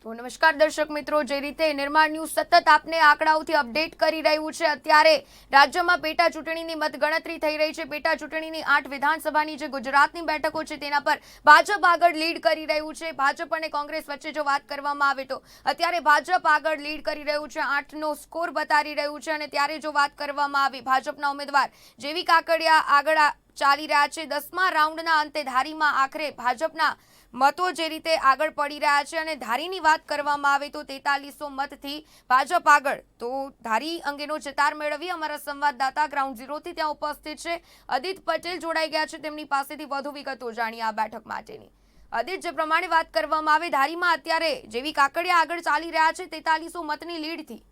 તો નમસ્કાર દર્શક મિત્રો, જે રીતે નિર્માણ ન્યૂઝ સતત આપને આંકડાઓથી અપડેટ કરી રહ્યું છે, અત્યારે રાજ્યમાં પેટા ચૂંટણીની મતગણતરી થઈ રહી છે। પેટા ચૂંટણીની 8 વિધાનસભાની જે ગુજરાતની બેઠકો છે તેના પર ભાજપ આગળ લીડ કરી રહ્યું છે। ભાજપ અને કોંગ્રેસ વચ્ચે જો વાત કરવામાં આવે તો અત્યારે ભાજપ આગળ લીડ કરી રહ્યું છે, 8નો સ્કોર બતાવી રહ્યું છે। અને ત્યારે જો વાત કરવામાં આવે ભાજપના ઉમેદવાર જેવી કાકડિયા આગળ ચાલી રહ્યા છે 10મા રાઉન્ડના અંતે ધારીમાં આખરે ભાજપના મતો જે રીતે આગળ પડી રહ્યા છે અને ધારીની વાત કરવામાં આવે તો 4300 મતથી ભાજપ આગળ। તો ધારી અંગેનો ચિતાર મેળવી અમારા સંવાદદાતા ગ્રાઉન્ડ ઝીરોથી ત્યાં ઉપસ્થિત છે અદિત પટેલ જોડાઈ ગયા છે, તેમની પાસેથી વધુ વિગતો જાણીએ આ બેઠક માટેની। અદિત, જે પ્રમાણે વાત કરવામાં આવે ધારીમાં અત્યારે જેવી કાકડિયા આગળ ચાલી રહ્યા છે 4300 મતની લીડથી।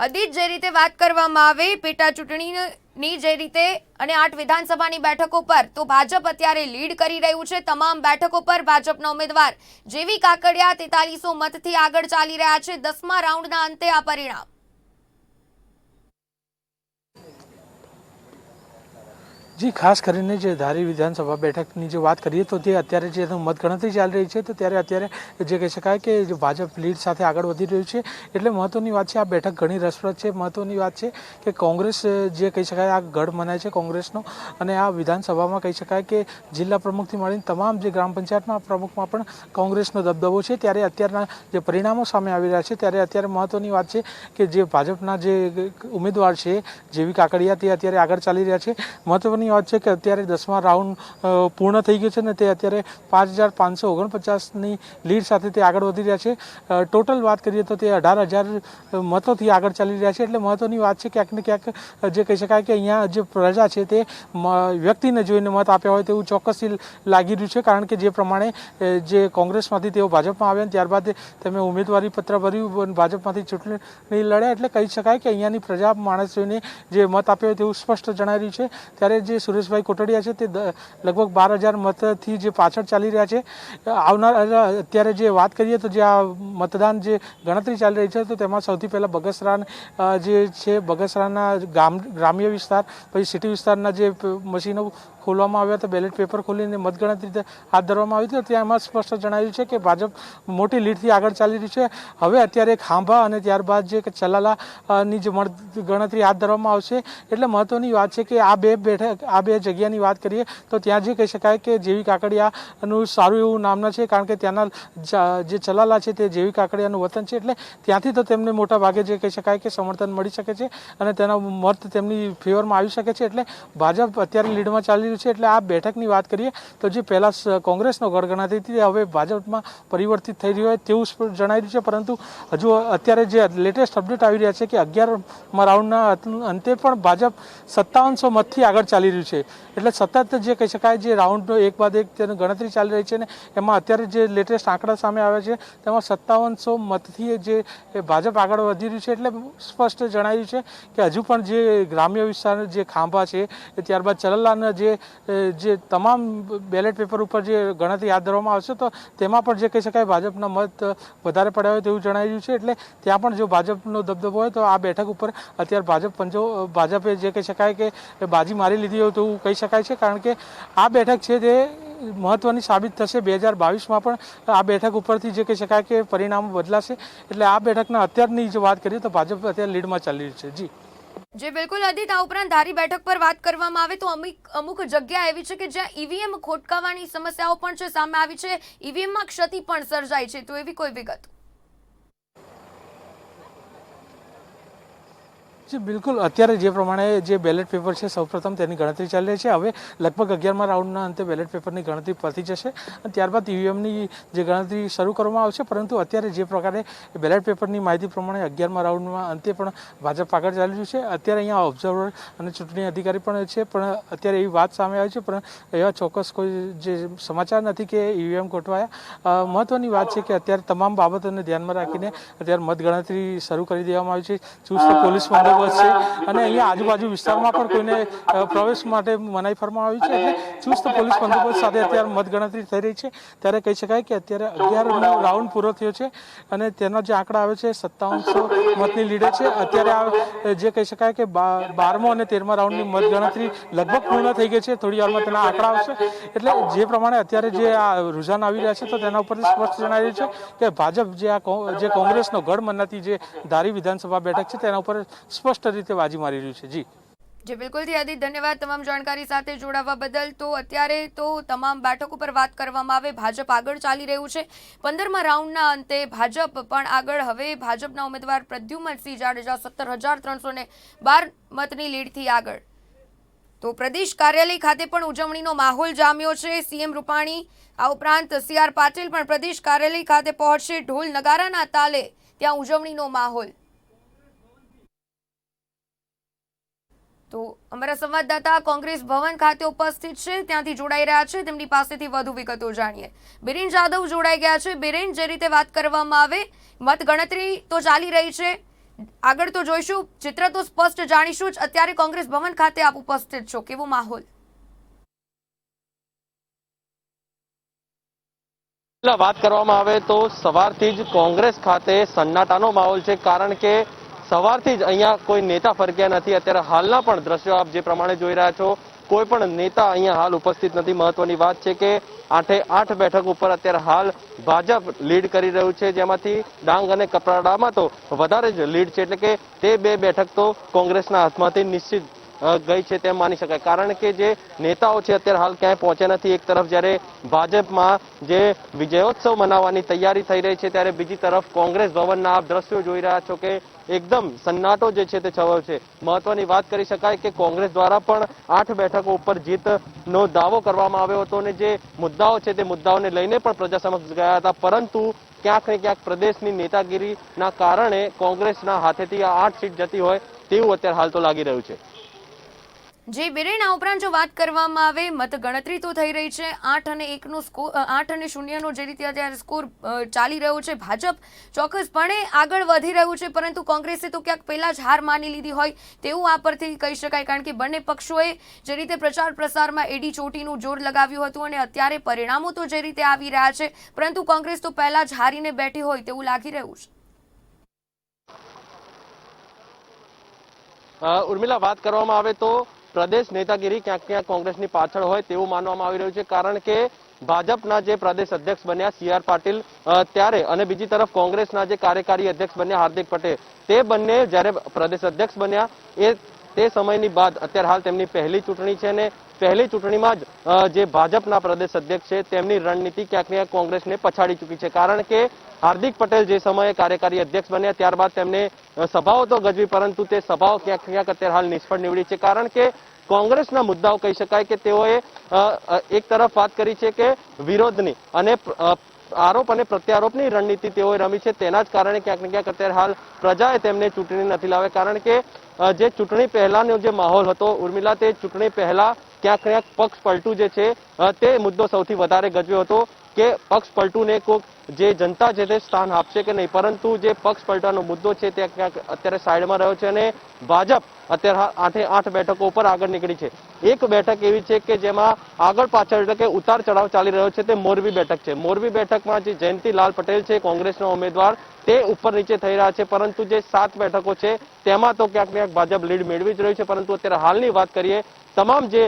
અદિત, જે રીતે વાત કરવામાં આવે પેટા ચૂંટણીની જે રીતે અને 8 વિધાનસભાની બેઠકો પર તો ભાજપ અત્યારે લીડ કરી રહ્યું છે। તમામ બેઠકો પર ભાજપના ઉમેદવાર જેવી કાકડિયા 4300 મતથી આગળ ચાલી રહ્યા છે। 10મા રાઉન્ડના અંતે આ પરિણામ। जी, खास કરીને જે ધારી વિધાનસભા બેઠકની જે વાત કરીએ તો તે અત્યારે જે મતગણતરી ચાલી રહી છે તો ત્યારે અત્યારે જે કહી શકાય કે જે ભાજપ લીડ સાથે આગળ વધી રહ્યું છે। એટલે મહત્વની વાત છે, આ બેઠક ઘણી રસપ્રદ છે। મહત્વની વાત છે કે કોંગ્રેસ જે કહી શકાય આ ગઢ મનાય છે કોંગ્રેસનો, અને આ વિધાનસભામાં કહી શકાય કે જિલ્લા પ્રમુખથી મળીને તમામ જે ગ્રામ પંચાયતમાં પ્રમુખમાં પણ કોંગ્રેસનો દબદબો છે। ત્યારે અત્યારના જે પરિણામો સામે આવી રહ્યા છે ત્યારે અત્યારે મહત્વની વાત છે કે જે ભાજપના જે ઉમેદવાર છે જેવી કાકડિયા તે અત્યારે આગળ ચાલી રહ્યા છે। મહત્વની વાત છે કે અત્યારે 10મા રાઉન્ડ પૂર્ણ થઈ ગયો છે ને તે અત્યારે 5549ની લીડ સાથે તે આગળ વધી રહ્યા છે। ટોટલ વાત કરીએ તો તે 18000 મતોથી આગળ ચાલી રહ્યા છે। એટલે મહત્વની વાત છે ક્યાંક ને ક્યાંક જે કહી શકાય કે અહીંયા જે પ્રજા છે તે વ્યક્તિને જોઈને મત આપ્યા હોય તેવું ચોક્કસથી લાગી રહ્યું છે, કારણ કે જે પ્રમાણે જે કોંગ્રેસમાંથી તેઓ ભાજપમાં આવ્યા ત્યારબાદ તેમણે ઉમેદવારી પત્ર ભર્યું, ભાજપમાંથી ચૂંટણી લડ્યા। એટલે કહી શકાય કે અહીંયાની પ્રજા માણસ જોઈને જે મત આપ્યો હોય તેવું સ્પષ્ટ જણાઈ રહ્યું છે। ત્યારે જે સુરેશભાઈ કોટડિયા છે તે લગભગ 12000 મતથી જે પાછળ ચાલી રહ્યા છે। અત્યારે જે વાત કરીએ તો જે આ મતદાન જે ગણતરી ચાલી રહી છે તો તેમાં સૌથી પહેલાં બગસરા જે છે બગસરાના ગ્રામ્ય વિસ્તાર પછી સિટી વિસ્તારના જે મશીનો ખોલવામાં આવ્યા હતા, બેલેટ પેપર ખોલીને મતગણતરી હાથ ધરવામાં આવી હતી, ત્યાં એમાં સ્પષ્ટ જણાવ્યું છે કે ભાજપ મોટી લીડથી આગળ ચાલી રહ્યું છે। હવે અત્યારે ખાંભા અને ત્યારબાદ જે ચલાલાની જે ગણતરી હાથ ધરવામાં આવશે। એટલે મહત્વની વાત છે કે આ બે જગ્યાની વાત કરીએ તો ત્યાં જે કહી શકાય કે જેવી કાકડિયાનું સારું એવું નામના છે, કારણ કે ત્યાંના જે ચલાલા છે તે જેવી કાકડિયાનું વતન છે। એટલે ત્યાંથી તો તેમને મોટા ભાગે જે કહી શકાય કે સમર્થન મળી શકે છે અને તેનો મત તેમની ફેવરમાં આવી શકે છે। એટલે ભાજપ અત્યારે લીડમાં ચાલી રહ્યું છે। એટલે આ બેઠકની વાત કરીએ તો જે પહેલાં કોંગ્રેસનો ગઢ ગણાતી હતી હવે ભાજપમાં પરિવર્તિત થઈ રહ્યું હોય તેવું જણાઈ રહ્યું છે, પરંતુ હજુ અત્યારે જે લેટેસ્ટ અપડેટ આવી રહ્યા છે કે 11મા રાઉન્ડના અંતે પણ ભાજપ 5700 મતથી આગળ ચાલી રહ્યું છે। એટલે સતત જે કહી શકાય જે રાઉન્ડનો એક બાદ એક તેની ગણતરી ચાલી રહી છે ને એમાં અત્યારે જે લેટેસ્ટ આંકડા સામે આવ્યા છે તેમાં 5700 મતથી જે ભાજપ આગળ વધી રહ્યું છે। એટલે સ્પષ્ટ જણાવ્યું છે કે હજુ પણ જે ગ્રામ્ય વિસ્તાર જે ખાંભા છે ત્યારબાદ ચલાલાના જે તમામ બેલેટ પેપર ઉપર જે ગણતરી હાથ ધરવામાં આવશે તો તેમાં પણ જે કહી શકાય ભાજપના મત વધારે પડ્યા હોય તેવું જણાવ્યું છે। એટલે ત્યાં પણ જો ભાજપનો દબદબો હોય તો આ બેઠક ઉપર અત્યારે ભાજપે જે કહી શકાય કે બાજી મારી લીધી હોય તેવું કહી શકાય છે, કારણ કે આ બેઠક છે તે મહત્વની સાબિત થશે 2022માં પણ આ બેઠક ઉપરથી જે કહી શકાય કે પરિણામ બદલાશે। એટલે આ બેઠકના અત્યારની જે વાત કરીએ તો ભાજપ અત્યારે લીડમાં ચાલી રહ્યું છે। જી બિલકુલ અદિત, આ ઉપરાંત ધારી બેઠક પર વાત કરવામાં આવે તો અમુક જગ્યા એવી છે કે જ્યાં ઈવીએમ ખોટકાવાની સમસ્યાઓ પણ છે સામે આવી છે, ઈવીએમમાં ક્ષતિ પણ સર્જાઈ છે, તો એવી કોઈ વિગત? જી બિલકુલ, અત્યારે જે પ્રમાણે જે બેલેટ પેપર છે સૌપ્રથમ તેની ગણતરી ચાલી રહી છે। હવે લગભગ 11મા રાઉન્ડના અંતે બેલેટ પેપરની ગણતરી પતી જશે અને ત્યારબાદ ઈવીએમની જે ગણતરી શરૂ કરવામાં આવશે, પરંતુ અત્યારે જે પ્રકારે બેલેટ પેપરની માહિતી પ્રમાણે 11મા રાઉન્ડમાં અંતે પણ ભાજપ આગળ ચાલી રહ્યું છે। અત્યારે અહીંયા ઓબ્ઝર્વર અને ચૂંટણી અધિકારી પણ છે, પણ અત્યારે એવી વાત સામે આવી છે પણ એવા ચોક્કસ કોઈ જે સમાચાર નથી કે ઈવીએમ ખોટવાયા। મહત્વની વાત છે કે અત્યારે તમામ બાબતોને ધ્યાનમાં રાખીને અત્યારે મતગણતરી શરૂ કરી દેવામાં આવી છે। ચુસ્ત પોલીસ બંદોબસ્ત બંદોબસ્ત છે અને અહીંયા આજુબાજુ વિસ્તારમાં પણ કોઈને પ્રવેશ માટે મનાઈ ફરમાવી છે, એટલે ચુસ્ત પોલીસ બંદોબસ્ત સાથે અત્યારે મતગણતરી થઈ રહી છે। ત્યારે કહી શકાય કે અત્યારે 11નો રાઉન્ડ પૂરો થયો છે અને તેના જે આંકડા આવે છે 5700 મતની લીડે છે। અત્યારે જે કહી શકાય કે 12મો અને 13મા રાઉન્ડની મતગણતરી લગભગ પૂર્ણ થઈ ગઈ છે। થોડી વારમાં તેના આંકડા આવશે, એટલે જે પ્રમાણે અત્યારે જે આ રુઝાન આવી રહ્યા છે તો તેના ઉપરથી સ્પષ્ટ જણાવી રહ્યું છે કે ભાજપ જે કોંગ્રેસનો ગઢ મનાતી જે ધારી વિધાનસભા બેઠક છે તેના ઉપર સ્પષ્ટ રીતે બાજી મારી રહ્યું છે। જી બિલકુલ થી આદિત્ય, ધન્યવાદ તમામ જાણકારી સાથે જોડાવા બદલ। તો અત્યારે તો તમામ બેઠકો પર વાત કરવામાં આવે, ભાજપ આગળ ચાલી રહ્યું છે 15મા રાઉન્ડના અંતે ભાજપ પણ આગળ। હવે ભાજપના ઉમેદવાર પ્રદ્યુમનસિંહ જાડેજા 17,312 મતની લીડથી આગળ। તો પ્રદેશ કાર્યાલય ખાતે પણ ઉજવણીનો માહોલ જામ્યો છે। સીએમ રૂપાણી આ ઉપરાંત CR પાટીલ પણ પ્રદેશ કાર્યાલય ખાતે પહોંચશે। ઢોલ નગારાના તાલે ત્યાં ઉજવણીનો માહોલ। તો અમારા સંવાદદાતા કોંગ્રેસ ભવન ખાતે ઉપસ્થિત છે, ત્યાંથી જોડાઈ રહ્યા છે, તેમની પાસેથી વધુ વિગતો જાણીએ। બિરેન જાદવ જોડાઈ ગયા છે। બિરેન, જે રીતે વાત કરવામાં આવે, મત ગણતરી તો ચાલી રહી છે, આગળ તો જોઈશું, ચિત્ર તો સ્પષ્ટ જાણીશું જ। અત્યારે કોંગ્રેસ ભવન ખાતે આપ ઉપસ્થિત છો, કેવો માહોલ? વાત કરવામાં આવે તો સવારથી જ કોંગ્રેસ ખાતે સન્નાટાનો માહોલ છે, કારણ કે સવારથી જ અહીંયા કોઈ નેતા ફરક્યા નથી। અત્યારે હાલના પણ દ્રશ્યો આપ જે પ્રમાણે જોઈ રહ્યા છો, કોઈ પણ નેતા અહીંયા હાલ ઉપસ્થિત નથી। મહત્વની વાત છે કે 8 બેઠક ઉપર અત્યારે હાલ ભાજપ લીડ કરી રહ્યું છે, જેમાંથી ડાંગ અને કપરાડામાં તો વધારે જ લીડ છે, એટલે કે તે 2 બેઠક તો કોંગ્રેસના હાથમાંથી નિશ્ચિત ગઈ છે તેમ માની શકાય, કારણ કે જે નેતાઓ છે અત્યારે હાલ ક્યાંય પહોંચ્યા નથી। એક તરફ જ્યારે ભાજપમાં જે વિજયોત્સવ મનાવવાની તૈયારી થઈ રહી છે, ત્યારે બીજી તરફ કોંગ્રેસ ભવનના આપ દ્રશ્યો જોઈ રહ્યા છો કે એકદમ સન્નાટો જે છે તે છવાયો છે। મહત્વની વાત કરી શકાય કે કોંગ્રેસ દ્વારા પણ 8 બેઠકો ઉપર જીતનો દાવો કરવામાં આવ્યો હતો અને જે મુદ્દાઓ છે તે મુદ્દાઓને લઈને પણ પ્રજા સમક્ષ ગયા હતા, પરંતુ ક્યાંક ને ક્યાંક પ્રદેશની નેતાગીરીના કારણે કોંગ્રેસના હાથેથી આ 8 સીટ જતી હોય તેવું અત્યારે હાલ તો લાગી રહ્યું છે। જી બિરેન, આ ઉપરાંત જો વાત કરવામાં આવે, મતગણતરી તો થઈ રહી છે, 8 અને 1નો સ્કોર, 8 અને 0નો જે રીતે અત્યારે સ્કોર ચાલી રહ્યો છે, ભાજપ ચોક્કસપણે આગળ વધી રહ્યું છે, પરંતુ કોંગ્રેસે તો ક્યાંક પહેલા જ હાર માની લીધી હોય તેવું આ પરથી કહી શકાય, કારણ કે બંને પક્ષોએ જે રીતે પ્રચાર પ્રસારમાં એડી ચોટીનું જોર લગાવ્યું હતું અને અત્યારે પરિણામો તો જે રીતે આવી રહ્યા છે, પરંતુ કોંગ્રેસ તો પહેલા જ હારીને બેઠી હોય તેવું લાગી રહ્યું છે। ઉર્મિલા, વાત કરવામાં આવે તો પ્રદેશ નેતાગીરી ક્યાંક ક્યાંક કોંગ્રેસની પાછળ હોય તેવું માનવામાં આવી રહ્યું છે, કારણ કે ભાજપના જે પ્રદેશ અધ્યક્ષ બન્યા CR પાટીલ ત્યારે અને બીજી તરફ કોંગ્રેસના જે કાર્યકારી અધ્યક્ષ બન્યા હાર્દિક પટેલ, તે બંને જ્યારે પ્રદેશ અધ્યક્ષ બન્યા તે સમયની બાદ અત્યારે હાલ તેમની પહેલી ચૂંટણી છે અને પહેલી ચૂંટણીમાં જ જે ભાજપના પ્રદેશ અધ્યક્ષ છે તેમની રણનીતિ ક્યાંક ને ક્યાંક કોંગ્રેસને પછાડી ચૂકી છે, કારણ કે હાર્દિક પટેલ જે સમયે કાર્યકારી અધ્યક્ષ બન્યા ત્યારબાદ તેમને સભાઓ તો ગજવી, પરંતુ તે સભાઓ ક્યાંક ક્યાંક અત્યારે હાલ નિષ્ફળ નીવડી છે, કારણ કે કોંગ્રેસના મુદ્દાઓ કહી શકાય કે તેઓએ એક તરફ વાત કરી છે કે વિરોધની અને આરોપ અને પ્રત્યારોપની રણનીતિ તેઓએ રમી છે, તેના જ કારણે ક્યાંક ને ક્યાંક અત્યારે હાલ પ્રજાએ તેમને ચૂંટણી નથી લાવે, કારણ કે જે ચૂંટણી પહેલાનો જે માહોલ હતો ઉર્મિલા, તે ચૂંટણી પહેલા ક્યાંક ક્યાંક પક્ષ પલટું જે છે તે મુદ્દો સૌથી વધારે ગજવ્યો હતો કે પક્ષ પલટુને કોઈક જે જનતા છે તે સ્થાન આપશે કે નહીં, પરંતુ જે પક્ષ પલટાનો મુદ્દો છે તે ક્યાંક અત્યારે સાઈડમાં રહ્યો છે અને ભાજપ અત્યારે 8 બેઠકો ઉપર આગળ નીકળી છે। એક બેઠક એવી છે કે જેમાં આગળ પાછળ એટલે કે ઉતાર ચઢાવ ચાલી રહ્યો છે, તે મોરબી બેઠક છે। મોરબી બેઠકમાં જે જયંતિલાલ પટેલ છે કોંગ્રેસના ઉમેદવાર, તે ઉપર નીચે થઈ રહ્યા છે, પરંતુ જે 7 બેઠકો છે તેમાં તો ક્યાંક ક્યાંક ભાજપ લીડ મેળવી જ રહ્યું છે, પરંતુ અત્યારે હાલની વાત કરીએ તમામ જે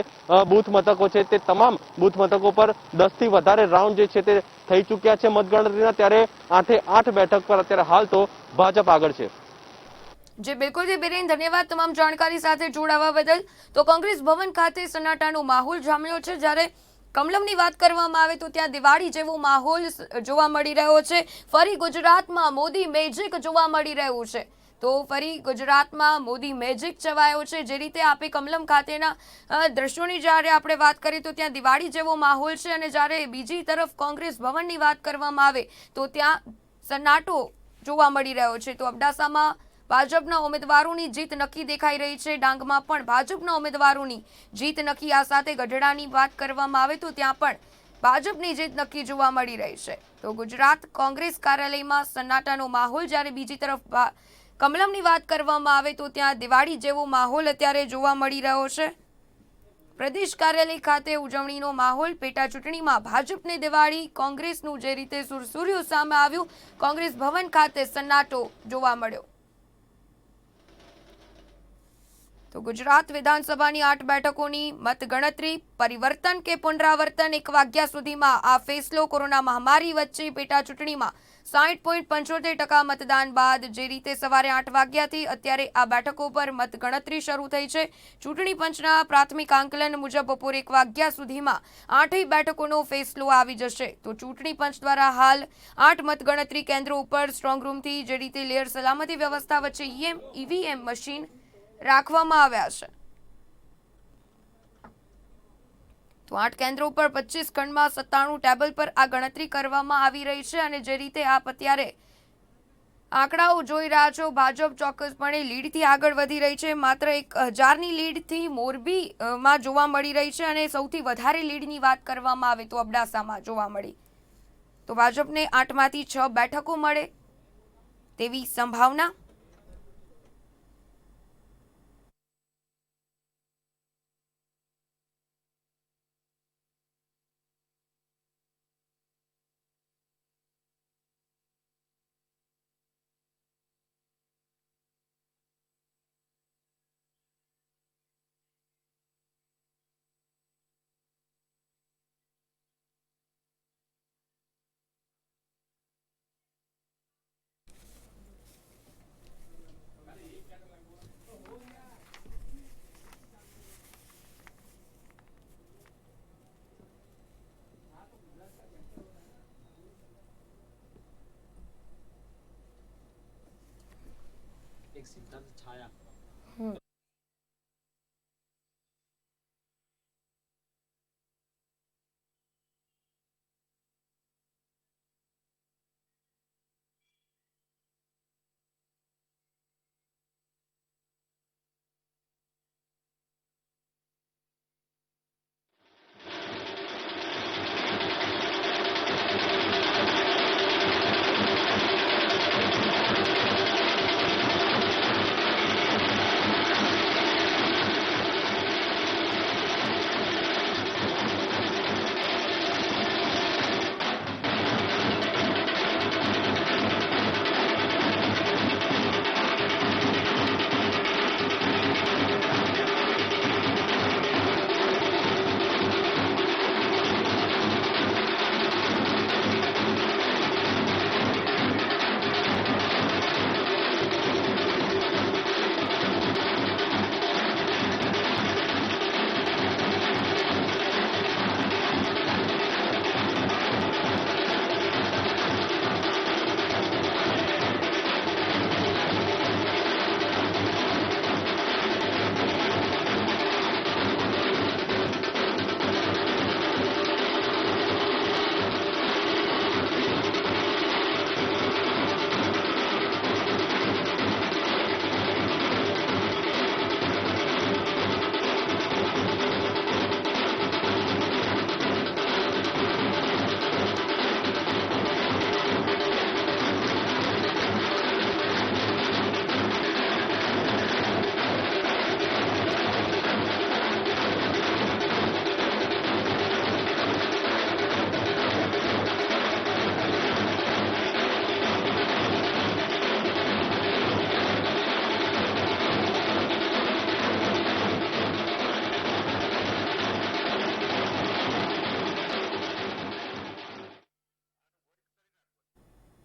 બૂથ મથકો છે તે તમામ બૂથ મથકો પર 10 થી વધારે રાઉન્ડ જે છે તે થઈ ચૂક્યા છે મતગણતરીના, ત્યારે 8 બેઠક પર અત્યારે હાલ તો ભાજપ આગળ છે। જી બિલકુલ જી બિરેન, ધન્યવાદ તમામ જાણકારી સાથે જોડાવા બદલ। તો કોંગ્રેસ ભવન ખાતે સન્નાટાનો માહોલ જામ્યો છે, જ્યારે કમલમની વાત કરવામાં આવે તો ત્યાં દિવાળી જેવો માહોલ જોવા મળી રહ્યો છે। ફરી ગુજરાતમાં મોદી મેજિક જોવા મળી રહ્યું છે, તો ફરી ગુજરાતમાં મોદી મેજિક છવાયો છે। જે રીતે આપે કમલમ ખાતેના દ્રશ્યોની જ્યારે આપણે વાત કરીએ તો ત્યાં દિવાળી જેવો માહોલ છે, અને જ્યારે બીજી તરફ કોંગ્રેસ ભવનની વાત કરવામાં આવે તો ત્યાં સન્નાટો જોવા મળી રહ્યો છે। તો અબડાસામાં ભાજપના ઉમેદવારોની જીત નક્કી દેખાઈ રહી છે, ડાંગમાં પણ ભાજપના ઉમેદવારોની જીત નક્કી। આ સાથે ગઢડાની વાત કરવામાં આવે તો ત્યાં પણ ભાજપની જીત નક્કી જોવા મળી રહી છે। તો ગુજરાત કોંગ્રેસ કાર્યાલયમાં સન્નાટાનો માહોલ, જ્યારે બીજી તરફ કમલમની વાત કરવામાં આવે તો ત્યાં દિવાળી જેવો માહોલ અત્યારે જોવા મળી રહ્યો છે। પ્રદેશ કાર્યાલય ખાતે ઉજવણીનો માહોલ। પેટા ચૂંટણીમાં ભાજપને દિવાળી, કોંગ્રેસનું જે રીતે સુરસુર્યું સામે આવ્યું, કોંગ્રેસ ભવન ખાતે સન્નાટો જોવા મળ્યો। તો ગુજરાત વિધાનસભાની 8 બેઠકોની મતગણતરી, પરિવર્તન કે પુનરાવર્તન, 1 વાગ્યા સુધીમાં આ ફેસલો। કોરોના મહામારી વચ્ચે પેટા ચૂંટણીમાં 60.75% મતદાન બાદ જે રીતે સવારે 8 વાગ્યાથી અત્યારે આ બેઠકો પર મતગણતરી શરૂ થઈ છે। ચૂંટણી પંચના પ્રાથમિક આંકલન મુજબ બપોરે 1 વાગ્યા સુધીમાં 8 બેઠકોનો ફેસલો આવી જશે। તો ચૂંટણી પંચ દ્વારા હાલ 8 મતગણતરી કેન્દ્રો ઉપર સ્ટ્રોંગ રૂમથી જે રીતે લેયર સલામતી વ્યવસ્થા વચ્ચે ઈવીએમ મશીન રાખવામાં આવ્યા છે। તો 8 કેન્દ્રો પર 25 ખંડમાં 97 ટેબલ પર આ ગણતરી કરવામાં આવી રહી છે। અને જે રીતે આપ અત્યારે આંકડાઓ જોઈ રહ્યા છો, ભાજપ ચોક્કસપણે લીડથી આગળ વધી રહી છે। માત્ર 1000ની લીડથી મોરબીમાં જોવા મળી રહી છે અને સૌથી વધારે લીડની વાત કરવામાં આવે તો અબડાસામાં જોવા મળી। તો ભાજપને 8માંથી 6 બેઠકો મળે તેવી સંભાવના। एक सिद्धांत छाया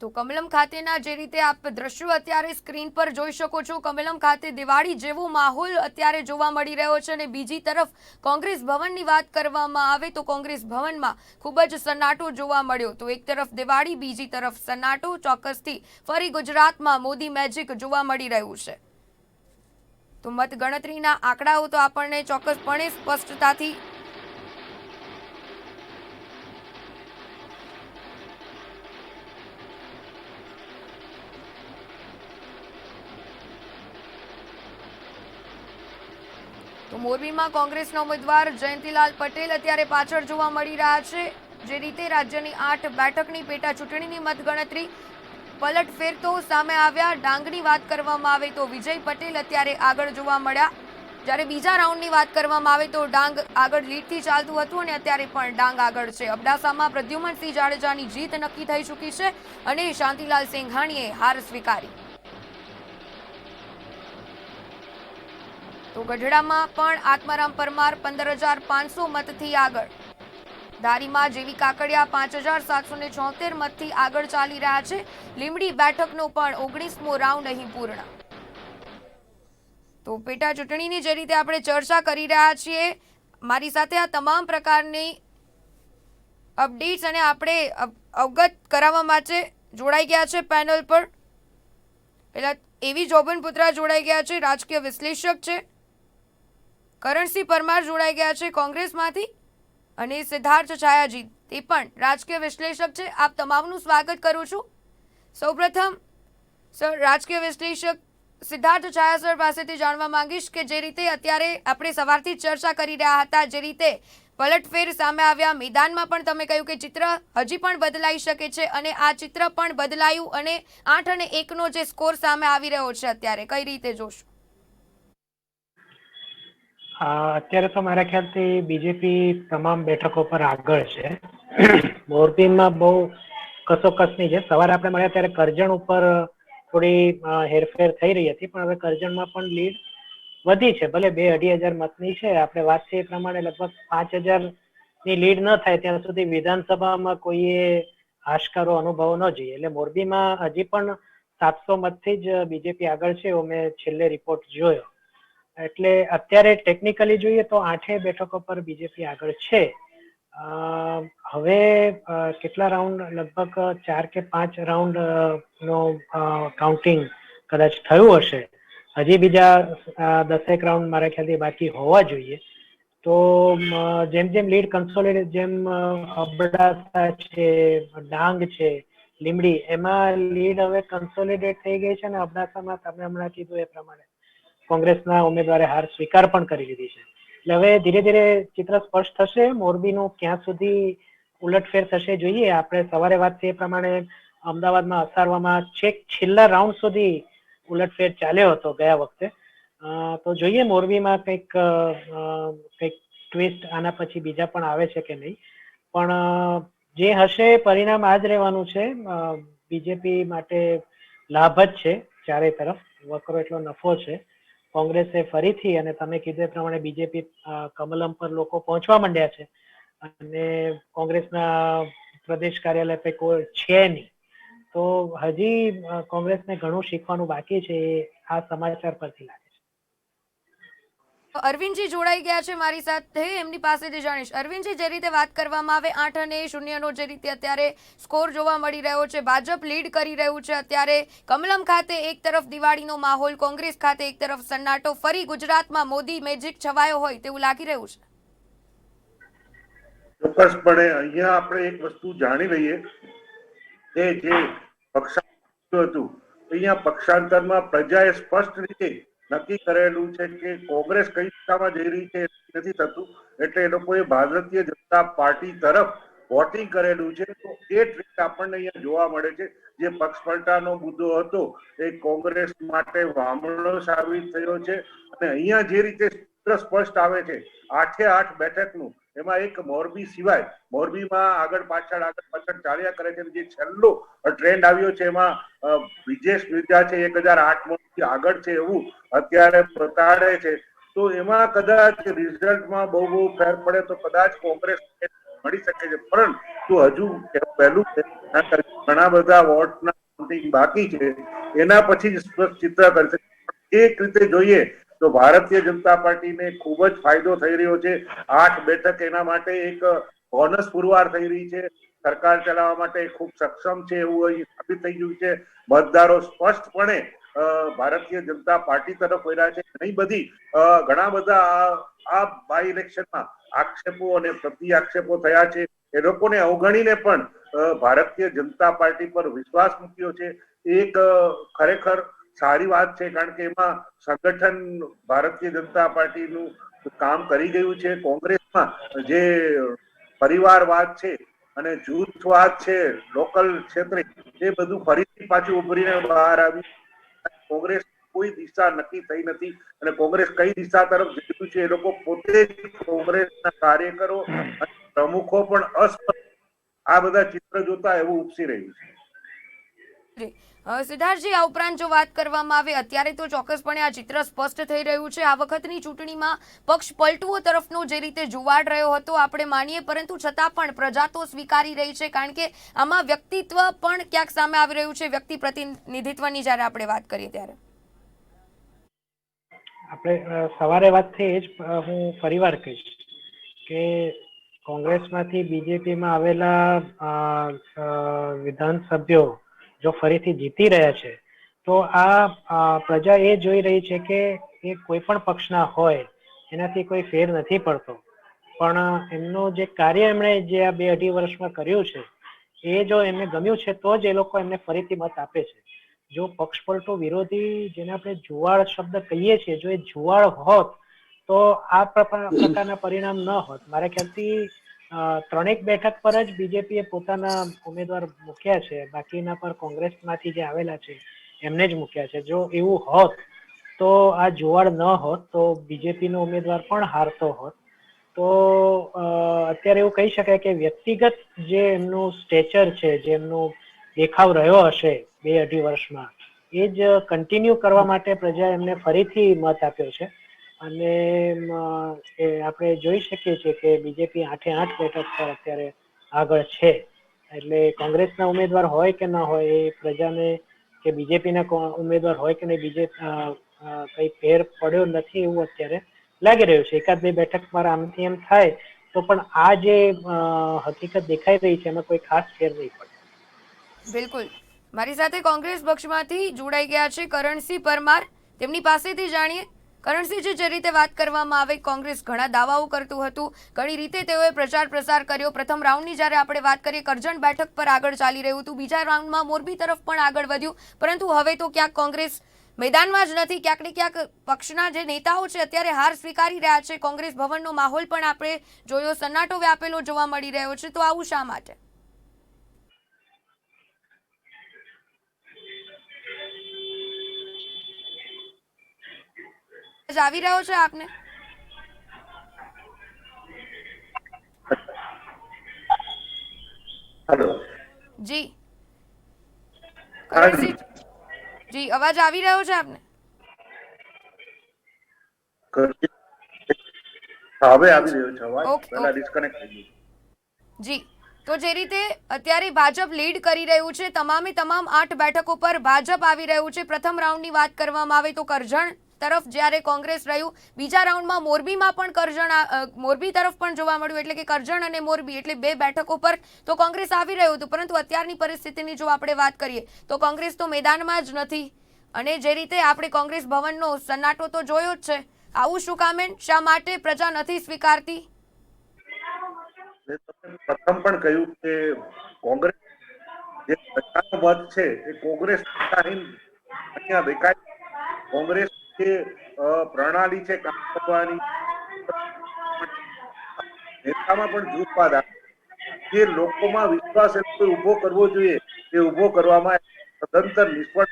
તો કમલમ ખાતેના જે રીતે આપ દ્રશ્યો અત્યારે સ્ક્રીન પર જોઈ શકો છો, કમલમ ખાતે દિવાળી જેવો માહોલ અત્યારે જોવા મળી રહ્યો છે। અને બીજી તરફ કોંગ્રેસ ભવનની વાત કરવામાં આવે તો કોંગ્રેસ ભવનમાં ખૂબ જ સન્નાટો જોવા મળ્યો। તો એક તરફ દિવાળી, બીજી તરફ સન્નાટો। ચોક્કસથી ફરી ગુજરાતમાં મોદી મેજિક જોવા મળી રહ્યું છે। તો મતગણતરીના આંકડાઓ તો આપણને ચોક્કસપણે સ્પષ્ટતાથી તો મોરબીમાં કોંગ્રેસના ઉમેદવાર જયંતિલાલ પટેલ અત્યારે પાછળ જોવા મળી રહ્યા છે। જે રીતે રાજ્યની 8 બેઠકની પેટા ચૂંટણીની મતગણતરી પલટફેર તો સામે આવ્યા. ડાંગની વાત કરવામાં આવે તો વિજય પટેલ અત્યારે આગળ જોવા મળ્યા. જ્યારે બીજા રાઉન્ડની વાત કરવામાં આવે તો ડાંગ આગળ લીડથી ચાલતું હતું અને અત્યારે પણ ડાંગ આગળ છે. અબડાસામાં પ્રદ્યુમનસિંહ જાડેજાની જીત નક્કી થઈ ચૂકી છે અને શાંતિલાલ સેંઘાણીએ હાર સ્વીકારી. તો ગઢડામાં પણ આત્મારામ પરમાર 15,500 મતથી આગળ. ધારીમાં જેવી કાકડિયા 5,776 મતથી આગળ ચાલી રહ્યા છે. લીંબડી બેઠકનો પણ 19મો રાઉન્ડ અહીં પૂર્ણ. તો પેટા ચૂંટણીની જે રીતે આપણે ચર્ચા કરી રહ્યા છીએ, મારી સાથે આ તમામ પ્રકારની અપડેટ્સ અને આપણે અવગત કરાવવા માટે જોડાઈ ગયા છે પેનલ પર. પહેલા એવી જોબન પુત્રા જોડાઈ ગયા છે, રાજકીય વિશ્લેષક છે. કરણસિંહ પરમાર જોડાઈ ગયા છે કોંગ્રેસમાંથી અને સિદ્ધાર્થ છાયાજી તે પણ રાજકીય વિશ્લેષક છે. આપ તમામનું સ્વાગત કરું છું. સૌપ્રથમ સર, રાજકીય વિશ્લેષક સિદ્ધાર્થ છાયા સર પાસેથી જાણવા માંગીશ કે જે રીતે અત્યારે આપણે સવારથી ચર્ચા કરી રહ્યા હતા, જે રીતે પલટફેર સામે આવ્યા, મેદાનમાં પણ તમે કહ્યું કે ચિત્ર હજી પણ બદલાઈ શકે છે અને આ ચિત્ર પણ બદલાયું અને 8 અને 1નો જે સ્કોર સામે આવી રહ્યો છે અત્યારે કઈ રીતે જોશો? અત્યારે તો મારા ખ્યાલથી બીજેપી તમામ બેઠકો પર આગળ છે. મોરબીમાં બહુ કસોકસની છે. સવારે આપણે મળ્યા ત્યારે કરજણ ઉપર થોડી હેરફેર થઈ રહી હતી, પણ હવે કરજણમાં પણ લીડ વધી છે. ભલે 2-2.5 મતની છે. આપણે વાત છે એ પ્રમાણે લગભગ 5,000ની લીડ ન થાય ત્યાં સુધી વિધાનસભામાં કોઈએ હાશકારો અનુભવ ન જોઈએ. એટલે મોરબીમાં હજી પણ 700 મતથી જ બીજેપી આગળ છે એવો મેં છેલ્લે રિપોર્ટ જોયો. એટલે અત્યારે ટેકનિકલી જોઈએ તો 8 બેઠકો પર બીજેપી આગળ છે. હવે કેટલા રાઉન્ડ, લગભગ 4 કે 5 રાઉન્ડ નો કાઉન્ટિંગ કદાચ થયું હશે. હજી બીજા 10 રાઉન્ડ મારા ખ્યાલથી બાકી હોવા જોઈએ. તો જેમ જેમ લીડ કન્સોલિડેટ, જેમ અબડાસા છે, ડાંગ છે, લીંબડી, એમાં લીડ હવે કન્સોલિડેટ થઈ ગઈ છે અને અબડાસામાં તમે હમણાં કીધું એ પ્રમાણે કોંગ્રેસના ઉમેદવારે હાર સ્વીકાર પણ કરી લીધી છે. એટલે હવે ધીરે ધીરે ચિત્ર સ્પષ્ટ થશે. મોરબીનું ક્યાં સુધી ઉલટફેર થશે જોઈએ. આપણે સવારે વાત થઈ એ પ્રમાણે અમદાવાદમાં અસારવામાં છેલ્લા રાઉન્ડ સુધી ઉલટફેર ચાલ્યો હતો ગયા વખતે. તો જોઈએ મોરબીમાં કંઈક ટ્વિસ્ટ આના પછી બીજા પણ આવે છે કે નહીં. પણ જે હશે પરિણામ આ જ રહેવાનું છે. બીજેપી માટે લાભ જ છે ચારે તરફ. વકરો એટલો નફો છે. કોંગ્રેસે ફરીથી, અને તમે કીધું એ પ્રમાણે બીજેપી કમલમ પર લોકો પહોંચવા માંડ્યા છે અને કોંગ્રેસના પ્રદેશ કાર્યાલય પર કોઈ છે નહીં. તો હજી કોંગ્રેસને ઘણું શીખવાનું બાકી છે, આ સમાચાર પરથી લાગે છે. અરવિંદજી જોડાઈ ગયા છે મારી સાથે, એમની પાસેથી જાણીશ. અરવિંદજી, જે રીતે વાત કરવામાં આવે 8 અને 0નો જે રીતે અત્યારે સ્કોર જોવા મળી રહ્યો છે, ભાજપ લીડ કરી રહ્યું છે અત્યારે. કમલમ ખાતે એક તરફ દિવાળીનો માહોલ, કોંગ્રેસ ખાતે એક તરફ સન્નાટો. ફરી ગુજરાતમાં મોદી મેજિક છવાયો હોય તેવું લાગી રહ્યું છે. ચોક્કસપણે અહીંયા આપણે એક વસ્તુ જાણી લઈએ કે જે પક્ષાંતર હતું, અહીંયા પક્ષાંતરમાં પ્રજાએ સ્પષ્ટ રીતે નક્કી કરેલું છે કે કોંગ્રેસ કઈ દિશામાં જઈ રહી છે નથી થતું. એટલે એ લોકોએ ભારતીય જનતા પાર્ટી તરફ વોટિંગ કરેલું છે. તો એ ટ્રેન્ડ આપણને અહીંયા જોવા મળે છે. જે પક્ષપલટાનો મુદ્દો હતો એ કોંગ્રેસ માટે વામણો સાબિત થયો છે. અને અહીંયા જે રીતે સ્પષ્ટ આવે છે 8 બેઠકનું, એમાં એક મોરબી સિવાય, મોરબીમાં આગળ પાછળ ચાલ્યા કરે છે. જે છેલ્લો ટ્રેન્ડ આવ્યો છે એમાં વિજેશ મિર્જા છે 1,008 થી આગળ છે એવું અત્યારે બતાડે છે. તો એમાં કદાચ રિઝલ્ટમાં બહુ ફેર પડે તો કદાચ કોંગ્રેસ મળી શકે છે. પરંતુ હજુ પહેલું ઘણા બધા વોટના કાઉન્ટિંગ બાકી છે, એના પછી જ સ્પષ્ટ ચિત્ર કરશે. એક રીતે જોઈએ તો ભારતીય જનતા પાર્ટીને ખૂબ જ ફાયદો થઈ રહ્યો છે. 8 બેઠક એના માટે એક બોનસ પુરવાર થઈ રહી છે. સરકાર ચલાવવા માટે ખૂબ સક્ષમ છે એવું અહીં સાબિત થઈ ગયું છે. મતદારો સ્પષ્ટપણે ભારતીય જનતા પાર્ટી તરફ વળ્યા છે. ઘણા બધા આ બાય ઇલેક્શનમાં આક્ષેપો અને પ્રતિ આક્ષેપો થયા છે. એ લોકોને અવગણીને પણ ભારતીય જનતા પાર્ટી પર વિશ્વાસ મૂક્યો છે. એક ખરેખર સારી વાત છે, કારણ કે એમાં સંગઠન ભારતીય જનતા પાર્ટીનું કામ કરી ગયું છે. કોંગ્રેસમાં જે પરિવારવાદ છે અને જૂથવાદ છે લોકલ ક્ષેત્રે, એ બધું ફરીથી પાછું ઉભરીને બહાર આવ્યું. કોંગ્રેસ કોઈ દિશા નક્કી થઈ નથી અને કોંગ્રેસ કઈ દિશા તરફ જઈ રહ્યું છે એ લોકો પોતે જ કોંગ્રેસના કાર્યકરો અને પ્રમુખો પણ અસ્પષ્ટ આ બધા ચિત્ર જોતા એવું ઉપસી રહ્યું છે. જી. સિદ્ધાર્થજી, આ ઉપરાંત જો વાત કરવામાં આવે, અત્યારે તો ચોક્કસપણે આ ચિત્ર સ્પષ્ટ થઈ રહ્યું છે. આ વખતની ચૂંટણીમાં પક્ષ પલટુઓ તરફનો જે રીતે જુવાડ રહ્યો હતો આપણે માનીએ, પરંતુ છતાં પણ પ્રજા તો સ્વીકારી રહી છે, કારણ કે આમાં વ્યક્તિત્વ પણ ક્યાંક સામે આવી રહ્યું છે, વ્યક્તિ પ્રતિનિધિત્વની જ્યારે આપણે વાત કરીએ ત્યારે. આપણે સવારે વાત થઈ એ જ હું ફરીવાર કહીશ કે કોંગ્રેસમાંથી બીજેપીમાં આવેલા વિધાનસભ્યો જો ફરીથી જીતી રહ્યા છે તો આ પ્રજા એ જોઈ રહી છે કે એ કોઈ પણ પક્ષના હોય એનાથી કોઈ ફેર નથી પડતો, પણ એમનું જે કાર્ય એમણે જે આ 2-2.5 વર્ષમાં કર્યું છે એ જો એમને ગમ્યું છે તો જ એ લોકો એમને ફરીથી મત આપે છે. જો પક્ષ પલટો વિરોધી, જેને આપણે જુવાળ શબ્દ કહીએ છીએ, જો એ જુવાળ હોત તો આ પ્રકારના પરિણામ ન હોત. મારા ખ્યાલથી 3 બેઠક પર જ બીજેપીએ પોતાના ઉમેદવાર મૂક્યા છે, બાકીના પર કોંગ્રેસમાંથી જે આવેલા છે એમને જ મૂક્યા છે. જો એવું હોત તો આ જુવાળ ન હોત તો બીજેપીનો ઉમેદવાર પણ હારતો હોત. તો અત્યારે એવું કહી શકાય કે વ્યક્તિગત જે એમનું સ્ટેચર છે, જે એમનો દેખાવ રહ્યો હશે 2-2.5 વર્ષમાં, એ જ કન્ટિન્યુ કરવા માટે પ્રજાએ એમને ફરીથી મત આપ્યો છે. અને આપણે જોઈ શકીએ છીએ કે બીજેપી 8-8 બેઠક પર અત્યારે આગળ છે. એટલે કોંગ્રેસના ઉમેદવાર હોય કે ના હોય એ પ્રજાને, કે બીજેપીના ઉમેદવાર હોય કે નહીં, કઈ ફેર પડ્યો નથી એવું અત્યારે લાગી રહ્યું છે. 1-2 બેઠક પર આમથી એમ થાય તો પણ આ જે હકીકત દેખાઈ રહી છે એમાં કોઈ ખાસ ફેર નહીં પડે. બિલકુલ. મારી સાથે કોંગ્રેસ પક્ષમાંથી જોડાઈ ગયા છે કરણસિંહ પરમાર, તેમની પાસેથી જાણીએ. કરણસિંહજી, જે રીતે વાત કરવામાં આવે, કોંગ્રેસ ઘણા દાવાઓ કરતું હતું, ઘણી રીતે તેઓએ પ્રચાર પ્રસાર કર્યો. પ્રથમ રાઉન્ડની જ્યારે આપણે વાત કરીએ, કરજણ બેઠક પર આગળ ચાલી રહ્યું હતું, બીજા રાઉન્ડમાં મોરબી તરફ પણ આગળ વધ્યું, પરંતુ હવે તો ક્યાંક કોંગ્રેસ મેદાનમાં જ નથી. ક્યાંક ને ક્યાંક પક્ષના જે નેતાઓ છે અત્યારે હાર સ્વીકારી રહ્યા છે. કોંગ્રેસ ભવનનો માહોલ પણ આપણે જોયો, સન્નાટો વ્યાપેલો જોવા મળી રહ્યો છે. તો આવું શા માટે? આવી રહ્યો છે આપને? હેલો. જી કરણસિંહ જી, અવાજ આવી રહ્યો છે આપને? હવે આવી રહ્યો છે અવાજ, ઓકે, પહેલા ઓકે. ડિસ્કનેક્ટ થઈ ગયું. જી. તો જે રીતે અત્યારે ભાજપ લીડ કરી રહ્યું છે, તમામે તમામ 8 બેઠકો પર ભાજપ આવી રહ્યું છે. પ્રથમ રાઉન્ડની વાત કરવામાં આવે તો કરજણ તરફ જ્યારે કોંગ્રેસ રહ્યું, બીજા રાઉન્ડમાં મોરબીમાં પણ મોરબી તરફ પણ જોવા મળ્યું, એટલે કે કરજણ અને મોરબી, એટલે 2 બેઠકો પર તો કોંગ્રેસ આવી રહ્યું હતું. પરંતુ અત્યારની પરિસ્થિતિની જો આપણે વાત કરીએ તો કોંગ્રેસ તો મેદાનમાં જ નથી. અને જે રીતે આપણે કોંગ્રેસ ભવનનો સન્નાટો તો જોયો જ છે. આવું શું કામે? શા માટે પ્રજા નથી સ્વીકારતી? પ્રથમ પણ કહ્યું કે કોંગ્રેસ જે પ્રજાનો મત છે એ કોંગ્રેસ અહીંયા દેખાય. કોંગ્રેસ જે પ્રણાલી છે કામ કરવાની, નેતામાં પણ જૂથવાદ આવે, જે લોકોમાં વિશ્વાસ એ લોકોએ ઉભો કરવો જોઈએ એ ઉભો કરવામાં સદંતર નિષ્ફળ.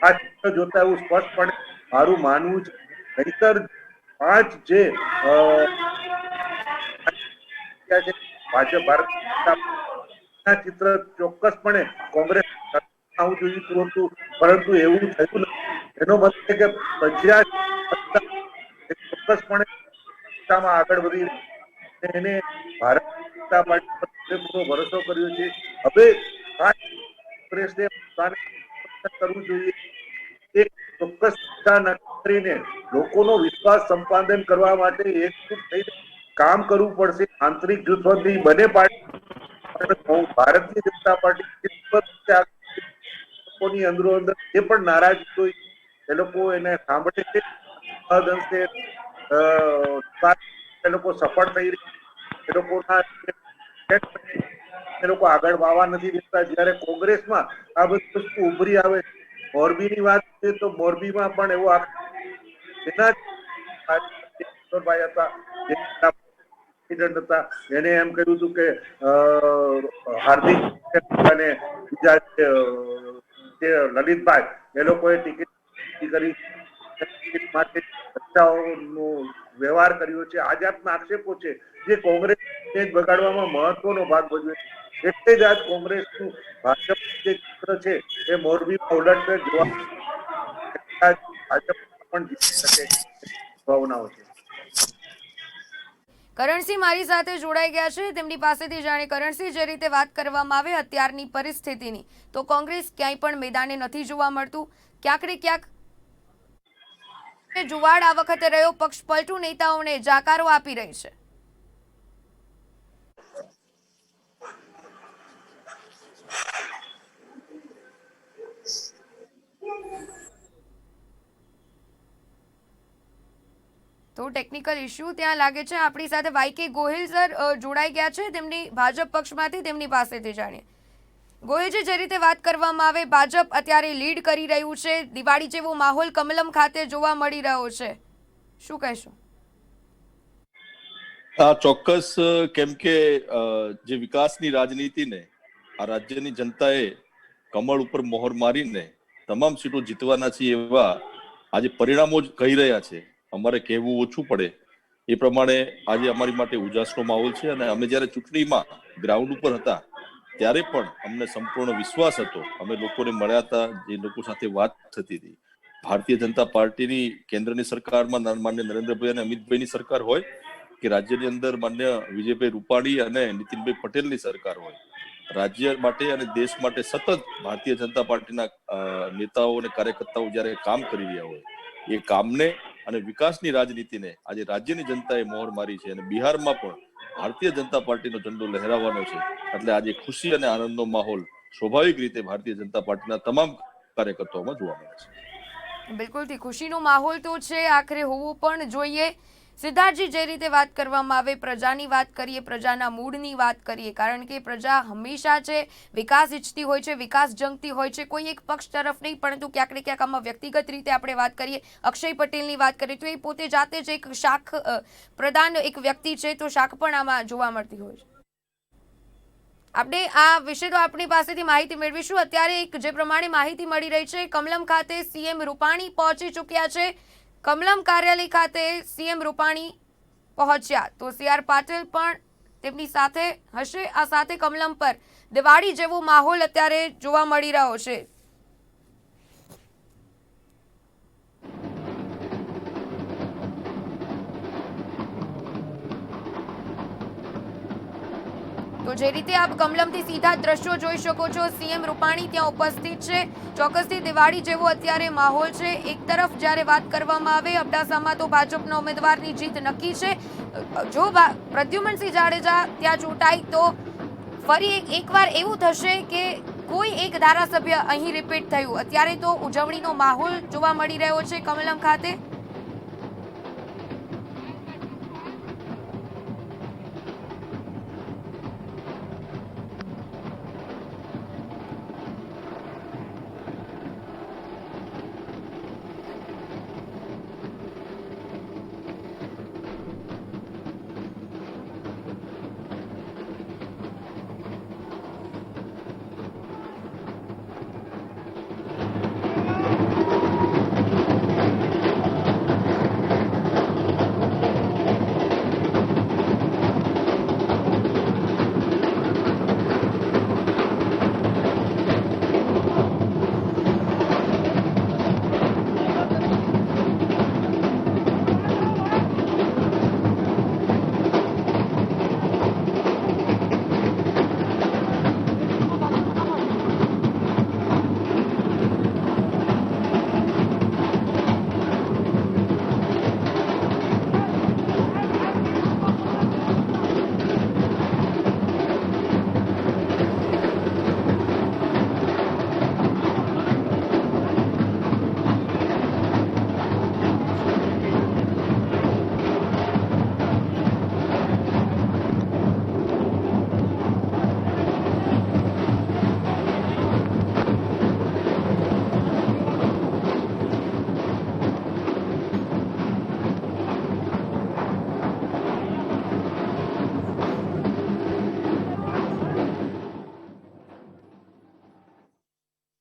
આ ચિત્ર જોતા એવું સ્પષ્ટપણે મારું માનવું છે. નહીતર 5 જે ભાજપ ભારત ચિત્ર ચોક્કસપણે કોંગ્રેસ આવું જોઈતું હતું, પરંતુ એવું થયું નથી. એનો મતલબ છે કે પ્રજા ચોક્કસપણે આગળ વધી એને ભારત જનતા પાર્ટી પર પૂરેપૂરો ભરોસો કર્યો છે. હવે કોંગ્રેસને કરવું જોઈએ, એક ચોક્કસ કરીને લોકોનો વિશ્વાસ સંપાદન કરવા માટે એકજૂટ થઈને કામ કરવું પડશે. આંતરિક જૂથબંધી બંને પાર્ટી, ભારતીય જનતા પાર્ટી લોકોની અંદરો અંદર જે પણ નારાજગી હોય એ લોકો એને સાંભળે છે. અંશે એ લોકો સફળ થઈ રહ્યા, એ લોકોના એ લોકો આગળ વાવા નથી દેતા. જયારે કોંગ્રેસમાં આ બધી વસ્તુ ઉભરી આવે, મોરબીની વાત કરીએ તો મોરબીમાં પણ એવો એના હતા, એને એમ કહ્યું હતું કે હાર્દિક અને બીજા જે લલિતભાઈ એ લોકોએ ટિકિટ કરી ટિકિટ માટે ચર્ચાઓનો વ્યવહાર કર્યો છે. આ જાતના આક્ષેપો છે જે કોંગ્રેસને બગાડવામાં મહત્વનો ભાગ ભજવે છે. એટલે જ આજ કોંગ્રેસનું ભાજપ જે ચિત્ર છે એ મોરબીમાં ઉલટફેર જોવા ભાજપ પણ જીતી શકે સંભાવનાઓ છે. કરણસિંહ મારી સાથે જોડાઈ ગયા છે, તેમની પાસેથી જાણે. કરણસિંહ, જે રીતે વાત કરવામાં આવે અત્યારની પરિસ્થિતિની, તો કોંગ્રેસ ક્યાંય પણ મેદાને નથી જોવા મળતું. ક્યાંક ને ક્યાંક જુવાડ આ વખતે રહ્યો, પક્ષ પલટુ નેતાઓને જાકારો આપી રહી છે. તો ટેકનિકલ ઇશ્યુ ત્યાં લાગે છે. આપણી સાથે વાયકે ગોહિલ સર જોડાઈ ગયા છે, તેમની ભાજપ પક્ષમાંથી, તેમની પાસેથી જાણીએ. ગોહિલજી, જે રીતે વાત કરવામાં આવે, ભાજપ અત્યારે લીડ કરી રહ્યું છે, દિવાળી જેવો માહોલ કમલમ ખાતે જોવા મળી રહ્યો છે, શું કહેશો? આ ચોક્કસ, કેમ કે જે વિકાસની રાજનીતિને આ રાજ્યની જનતાએ કમળ ઉપર મોહર મારીને તમામ સીટો જીતવાના છે એવા આજે પરિણામો જ કહી રહ્યા છે. અમારે કહેવું ઓછું પડે એ પ્રમાણે આજે અમારી માટે ઉજાસનો માહોલ છે. અને અમે જ્યારે ચૂંટણીમાં ગ્રાઉન્ડ ઉપર હતા ત્યારે પણ અમને સંપૂર્ણ વિશ્વાસ હતો. અમે લોકોને મળ્યા હતા, જે લોકો સાથે વાત થતી હતી. ભારતીય જનતા પાર્ટીની કેન્દ્રની સરકારમાં માન્ય નરેન્દ્રભાઈ અને અમિતભાઈની સરકાર હોય કે રાજ્યની અંદર માન્ય વિજયભાઈ રૂપાણી અને નીતિનભાઈ પટેલની સરકાર હોય, રાજ્ય માટે અને દેશ માટે સતત ભારતીય જનતા પાર્ટીના નેતાઓ અને કાર્યકર્તાઓ જ્યારે કામ કરી રહ્યા હોય, એ કામને અને વિકાસની રાજનીતિને આજે રાજ્યની જનતાએ મોહર મારી છે. અને બિહારમાં પણ ભારતીય જનતા પાર્ટીનો ઝંડો લહેરાવાનો છે. એટલે આજે ખુશી અને આનંદનો માહોલ સ્વાભાવિક રીતે ભારતીય જનતા પાર્ટીના તમામ કાર્યકર્તાઓમાં જોવા મળે છે. બિલકુલથી ખુશીનો માહોલ તો છે, આખરે હોવો પણ જોઈએ. સિદ્ધાર્થજી, જે રીતે વાત કરવામાં આવે, પ્રજાની વાત કરીએ, પ્રજાના મૂડની વાત કરીએ, કારણ કે પ્રજા હંમેશા છે વિકાસ ઈચ્છતી હોય છે, વિકાસ જંગતી હોય છે, કોઈ એક પક્ષ તરફ નહીં, પરંતુ ક્યાંક ને ક્યાંક આમાં વ્યક્તિગત રીતે આપણે વાત કરીએ, અક્ષય પટેલની વાત કરીએ, તો એ પોતે જાતે જ એક શાખ પ્રધાન એક વ્યક્તિ છે, તો શાખ પણ આમાં જોવા મળતી હોય છે. આપણે આ વિશે તો આપણી પાસેથી માહિતી મેળવીશું. અત્યારે એક જે પ્રમાણે માહિતી મળી રહી છે, કમલમ ખાતે સીએમ રૂપાણી પહોંચી ચૂક્યા છે. કમલમ કાર્યાલય ખાતે સીએમ રૂપાણી પહોંચ્યા તો CR પાટીલ પણ તેમની સાથે હશે. આ સાથે કમલમ પર દિવાળી જેવો માહોલ અત્યારે જોવા મળી રહ્યો છે. તો જે રીતે આપ કમલમથી સીધા દ્રશ્યો જોઈ શકો છો, સીએમ રૂપાણી ત્યાં ઉપસ્થિત છે. ચોક્કસથી દિવાળી જેવો અત્યારે માહોલ છે. એક તરફ જ્યારે વાત કરવામાં આવે, અબડાસામાં તો ભાજપના ઉમેદવારની જીત નક્કી છે. જો પ્રદ્યુમનસિંહ જાડેજા ત્યાં ચૂંટાય તો ફરી એકવાર એવું થશે કે કોઈ એક ધારાસભ્ય અહીં રિપીટ થયું. અત્યારે તો ઉજવણીનો માહોલ જોવા મળી રહ્યો છે કમલમ ખાતે.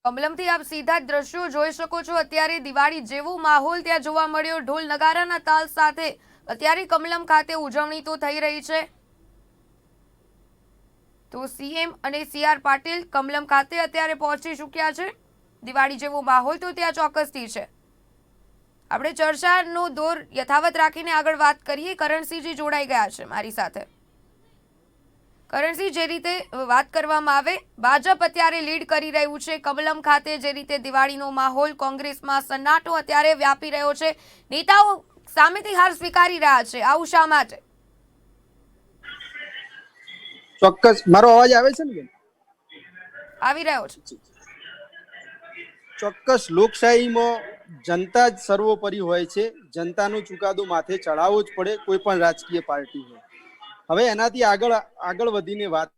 કમલમથી આપ સીધા જ દ્રશ્યો જોઈ શકો છો. અત્યારે દિવાળી જેવો માહોલ ત્યાં જોવા મળ્યો. ઢોલ નગારાના તાલ સાથે અત્યારે કમલમ ખાતે ઉજવણી તો થઈ રહી છે. તો સીએમ અને સીઆર પાટીલ કમલમ ખાતે અત્યારે પહોંચી ચૂક્યા છે. દિવાળી જેવો માહોલ તો ત્યાં ચોક્કસથી છે. આપણે ચર્ચાનો દોર યથાવત રાખીને આગળ વાત કરીએ. કરણસિંહજી જોડાઈ ગયા છે મારી સાથે. કરણસિંહ, જે રીતે વાત કરવામાં આવે, ભાજપ અત્યારે લીડ કરી રહ્યું છે કમલમ ખાતે. જે રીતે દિવાળીનો માહોલ, કોંગ્રેસમાં સન્નાટો અત્યારે વ્યાપી રહ્યો છે. નેતાઓ સામેથી હાર સ્વીકારી રહ્યા છે. આવું શા માટે? ચોક્કસ. મારો અવાજ આવે છે ને બેન? આવી રહ્યો છે. ચોક્કસ. લોકશાહીમાં જનતા જ સર્વોપરી હોય છે. જનતાનો ચુકાદો માથે ચડાવવો જ પડે, કોઈ પણ રાજકીય પાર્ટી હોય. હવે એનાથી આગળ વધીને વાત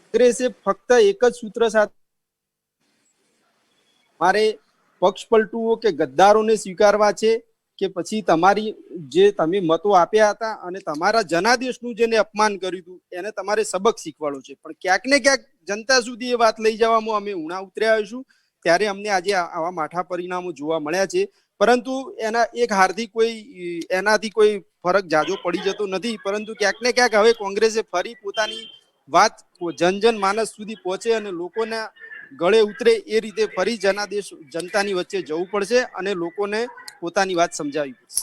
કોંગ્રેસે ફક્ત એક જ સૂત્ર સાથે મારે પક્ષ પલટુઓ કે ગદ્દારોને સ્વીકારવા છે કે પછી તમારી જે તમે મતો આપ્યા હતા અને તમારા જનાદેશનું જેને અપમાન કર્યું હતું એને તમારે સબક શીખવાડો છે. પણ ક્યાંક ને ક્યાંક જનતા સુધી એ વાત લઈ જવામાં અમે ઉણા ઉતર્યા છું. ત્યારે અમને આજે આવા માઠા પરિણામો જોવા મળ્યા છે. પરંતુ એનાથી કોઈ ફરક જાજો પડી જતો નથી. પરંતુ ક્યાંક ને ક્યાંક હવે કોંગ્રેસે ફરી પોતાની વાત જન માનસ સુધી પહોંચે અને લોકોના ગળે ઉતરે એ રીતે ફરી જનાદેશ જનતાની વચ્ચે જવું પડશે અને લોકોને પોતાની વાત સમજાવવી પડશે.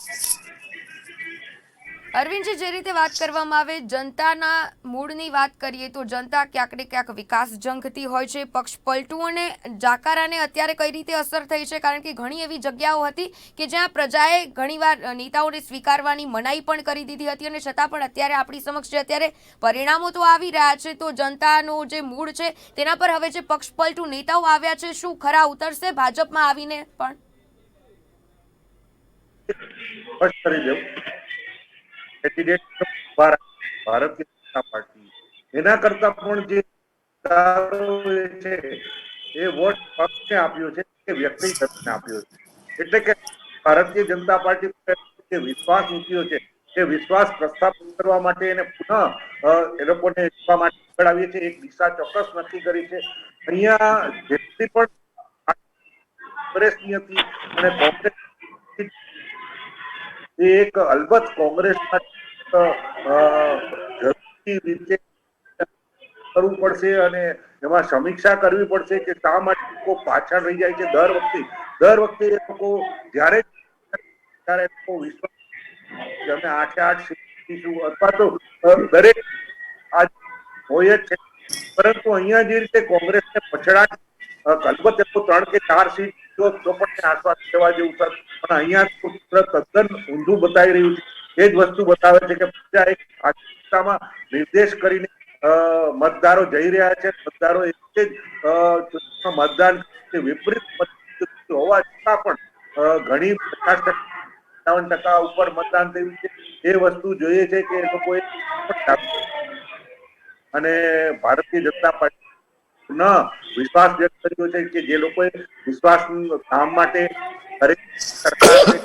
અરવિંદજી, જે રીતે વાત કરવામાં આવે, જનતાના મૂળની વાત કરીએ તો જનતા ક્યાંક ને ક્યાંક વિકાસ જંગતી હોય છે. પક્ષ પલટુઓને જાકારાને અત્યારે કઈ રીતે અસર થઈ છે? કારણ કે ઘણી એવી જગ્યાઓ હતી કે જ્યાં પ્રજાએ ઘણીવાર નેતાઓને સ્વીકારવાની મનાઈ પણ કરી દીધી હતી અને છતાં પણ અત્યારે આપણી સમક્ષ જે અત્યારે પરિણામો તો આવી રહ્યા છે, તો જનતાનો જે મૂળ છે તેના પર હવે જે પક્ષ પલટુ નેતાઓ આવ્યા છે, શું ખરા ઉતરશે ભાજપમાં આવીને પણ? સ્પષ્ટ કરી દઉં, કેન્ડિડેટ ભારતીય જનતા પાર્ટી એના કરતા પણ જે છે એ વોટ પક્ષને આપ્યો છે કે વ્યક્તિગતને આપ્યો છે. એટલે કે ભારતીય જનતા પાર્ટી જે વિશ્વાસ મૂક્યો છે એ વિશ્વાસ પ્રસ્થાપિત કરવા માટે એને પુનઃ એ લોકોને જીતવા માટે આગળ આવીએ છીએ. એક દિશા ચોક્કસ નક્કી કરી છે. અહીંયા જેટલી પણ કોંગ્રેસની હતી અને કોંગ્રેસ એક અલબત્ત કોંગ્રેસમાં જરૂરી રીતે કરવું પડશે અને એમાં સમીક્ષા કરવી પડશે કે શા માટે લોકો પાછળ રહી જાય છે. દર વખતે એ લોકો જ્યારે લોકો વિશ્વાસ અમે 8 સીટ અથવા તો દરેક આજ હોય જ છે. પરંતુ અહીંયા જે રીતે કોંગ્રેસને પછડાટ અલબત્ત 3 કે 4 સીટ તો પણ આસપાસ લેવા જેવું છે. પણ અહીંયા તદ્દન ઊંધું બતાવી રહ્યું છે. એ જ વસ્તુ બતાવે છે કે પ્રજા એક આસ્થામાં નિર્દેશ કરીને મતદારો જઈ રહ્યા છે. મતદારો એ રીતે જ મતદાન વિપરીત હોવા છતાં પણ ઘણી 50% ઉપર મતદાન થયું છે. એ વસ્તુ જોઈએ છે કે એ લોકોએ અને ભારતીય જનતા પાર્ટી વિશ્વાસ વ્યક્ત કર્યો છે કે જે લોકોએ વિશ્વાસ કામ માટે દરેક સરકારને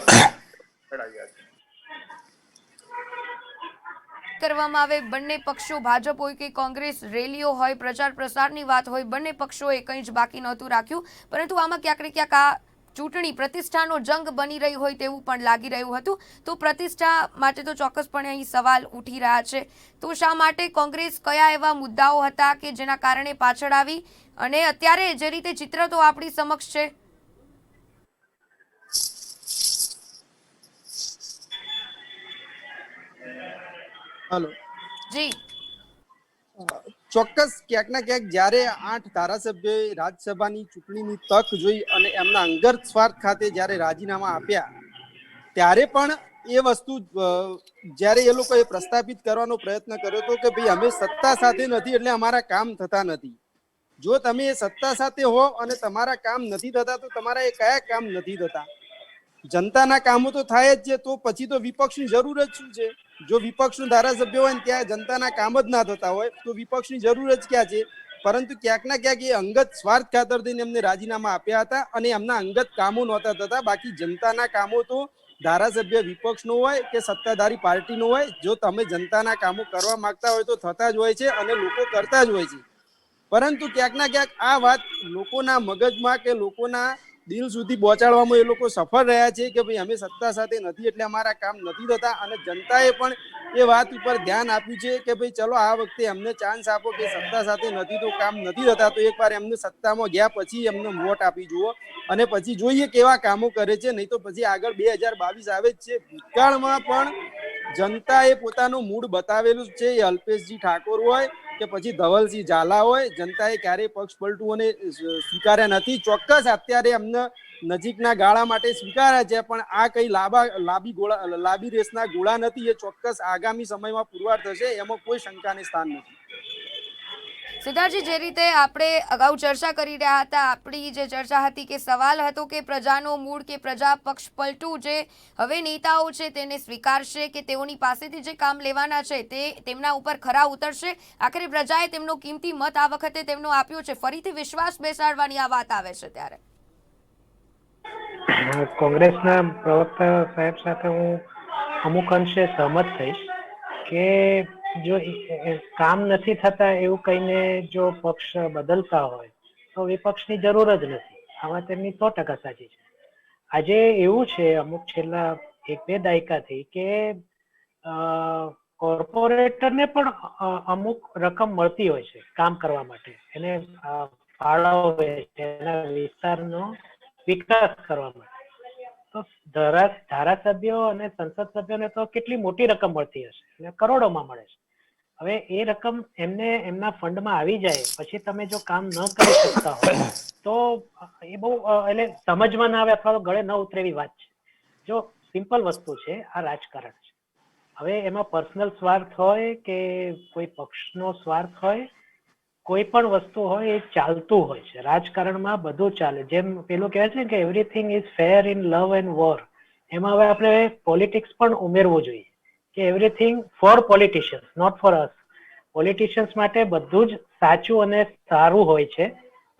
કરવામાં આવે, બંને પક્ષો ભાજપ હોય કે કોંગ્રેસ, રેલીઓ હોય, પ્રચાર પ્રસારની વાત હોય, બંને પક્ષોએ કંઈ જ બાકી નહોતું રાખ્યું. પરંતુ આમાં ક્યાંક ને ક્યાંક આ ચૂંટણી પ્રતિષ્ઠાનો જંગ બની રહી હોય તેવું પણ લાગી રહ્યું હતું. તો પ્રતિષ્ઠા માટે તો ચોક્કસપણે અહીં સવાલ ઉઠી રહ્યા છે. તો શા માટે કોંગ્રેસ, કયા એવા મુદ્દાઓ હતા કે જેના કારણે પાછળ આવી? અને અત્યારે જે રીતે ચિત્ર તો આપણી સમક્ષ છે. હાલો જી, ચોક્કસ. ક્યાંક ના ક્યાંક જ્યારે 8 ધારાસભ્યોએ રાજ્યસભાની ચૂંટણીની તક જોઈ અને એમના અંગત સ્વાર્થ ખાતે જ્યારે રાજીનામા આપ્યા, ત્યારે પણ એ વસ્તુ જ્યારે એ લોકોએ પ્રસ્થાપિત કરવાનો પ્રયત્ન કર્યો હતો કે ભાઈ અમે સત્તા સાથે નથી એટલે અમારા કામ થતા નથી. જો તમે એ સત્તા સાથે હો અને તમારા કામ નથી થતા તો તમારા એ કયા કામ નથી થતા? જનતાના કામો તો થાય જ છે, તો પછી તો વિપક્ષની જરૂર જ શું છે? જો વિપક્ષનું ધારાસભ્ય હોય ને ત્યાં જનતાના કામ જ ના થતા હોય તો વિપક્ષની જરૂર જ ક્યાં છે? પરંતુ ક્યાંક ના ક્યાંક એ અંગત સ્વાર્થ ખાતર થઈને એમને રાજીનામા આપ્યા હતા અને એમના અંગત કામો નહોતા થતા. બાકી જનતાના કામો તો ધારાસભ્ય વિપક્ષનો હોય કે સત્તાધારી પાર્ટીનો હોય, જો તમે જનતાના કામો કરવા માંગતા હોય તો થતા જ હોય છે અને લોકો કરતા જ હોય છે. પરંતુ ક્યાંક ના ક્યાંક આ વાત લોકોના મગજમાં કે લોકોના દિલ સુધી પહોંચાડવામાં એ લોકો સફળ રહ્યા છે કે ભાઈ અમે સત્તા સાથે નથી એટલે અમારા કામ નથી થતા, અને જનતાએ પણ એ વાત ઉપર ધ્યાન આપ્યું છે કે ભાઈ ચલો આ વખતે એમને ચાન્સ આપો કે સત્તા સાથે નથી તો કામ નથી થતા, તો એકવાર એમને સત્તામાં ગયા પછી એમને વોટ આપી જુઓ અને પછી જોઈએ કેવા કામો કરે છે. નહીં તો પછી આગળ 2022 આવે જ છે. ભૂતકાળમાં પણ જનતાએ પોતાનું મૂડ બતાવેલું છે. એ અલ્પેશજી ઠાકોર હોય કે પછી ધવલસિંહ ઝાલા હોય, જનતાએ ક્યારેય પક્ષ પલટુઓને સ્વીકાર્યા નથી. ચોક્કસ અત્યારે એમને નજીકના ગાળા માટે સ્વીકાર્યા છે, પણ આ કઈ લાંબી રેસના ગોળા નથી. એ ચોક્કસ આગામી સમયમાં પુરવાર થશે, એમાં કોઈ શંકાને સ્થાન નથી. સિદ્ધાર્થજી, જે રીતે આપણે અગાઉ ચર્ચા કરી રહ્યા હતા, આપણી જે ચર્ચા હતી કે સવાલ હતો કે પ્રજાનો મૂડ કે પ્રજા પક્ષ પલટું જે હવે નેતાઓ છે તેને સ્વીકારશે કે તેઓની પાસેથી જે કામ લેવાના છે તે તેમના ઉપર ખરા ઉતરશે. આખરે પ્રજાએ તેમનો કિંમતી મત આ વખતે તેમનો આપ્યો છે, ફરીથી વિશ્વાસ બેસાડવાની આ વાત આવે છે ત્યારે કોંગ્રેસના પ્રવક્તા સાહેબ સાથે હું અમુક અંશે સહમત થઈશ કે જો કામ નથી થતા એવું કહીને જો પક્ષ બદલતા હોય તો વિપક્ષની જરૂર જ નથી. આમાં તેમની 100% સાચી છે. આજે એવું છે અમુક છેલ્લા 1-2 દાયકાથી કે કોર્પોરેટરને પણ અમુક રકમ મળતી હોય છે કામ કરવા માટે, એને ફાળવે છે એના વિસ્તારનો વિકાસ કરવા માટે. તો ધારાસભ્યો અને સંસદ સભ્યોને તો કેટલી મોટી રકમ મળતી હશે, એટલે કરોડોમાં મળે છે. હવે એ રકમ એમને એમના ફંડમાં આવી જાય પછી તમે જો કામ ન કરી શકતા હોય તો એ બહુ એટલે સમજમાં ના આવે અથવા તો ગળે ન ઉતરે એવી વાત છે. જો સિમ્પલ વસ્તુ છે, આ રાજકારણ છે. હવે એમાં પર્સનલ સ્વાર્થ હોય કે કોઈ પક્ષનો સ્વાર્થ હોય, કોઈ પણ વસ્તુ હોય એ ચાલતું હોય છે. રાજકારણમાં બધું ચાલે. જેમ પેલું કહે છે કે everything is fair in love and war, એમાં હવે આપણે પોલિટિક્સ પણ ઉમેરવું જોઈએ કે everything for politicians, not for us. Politicians માટે બધું જ સાચું અને સારું હોય છે,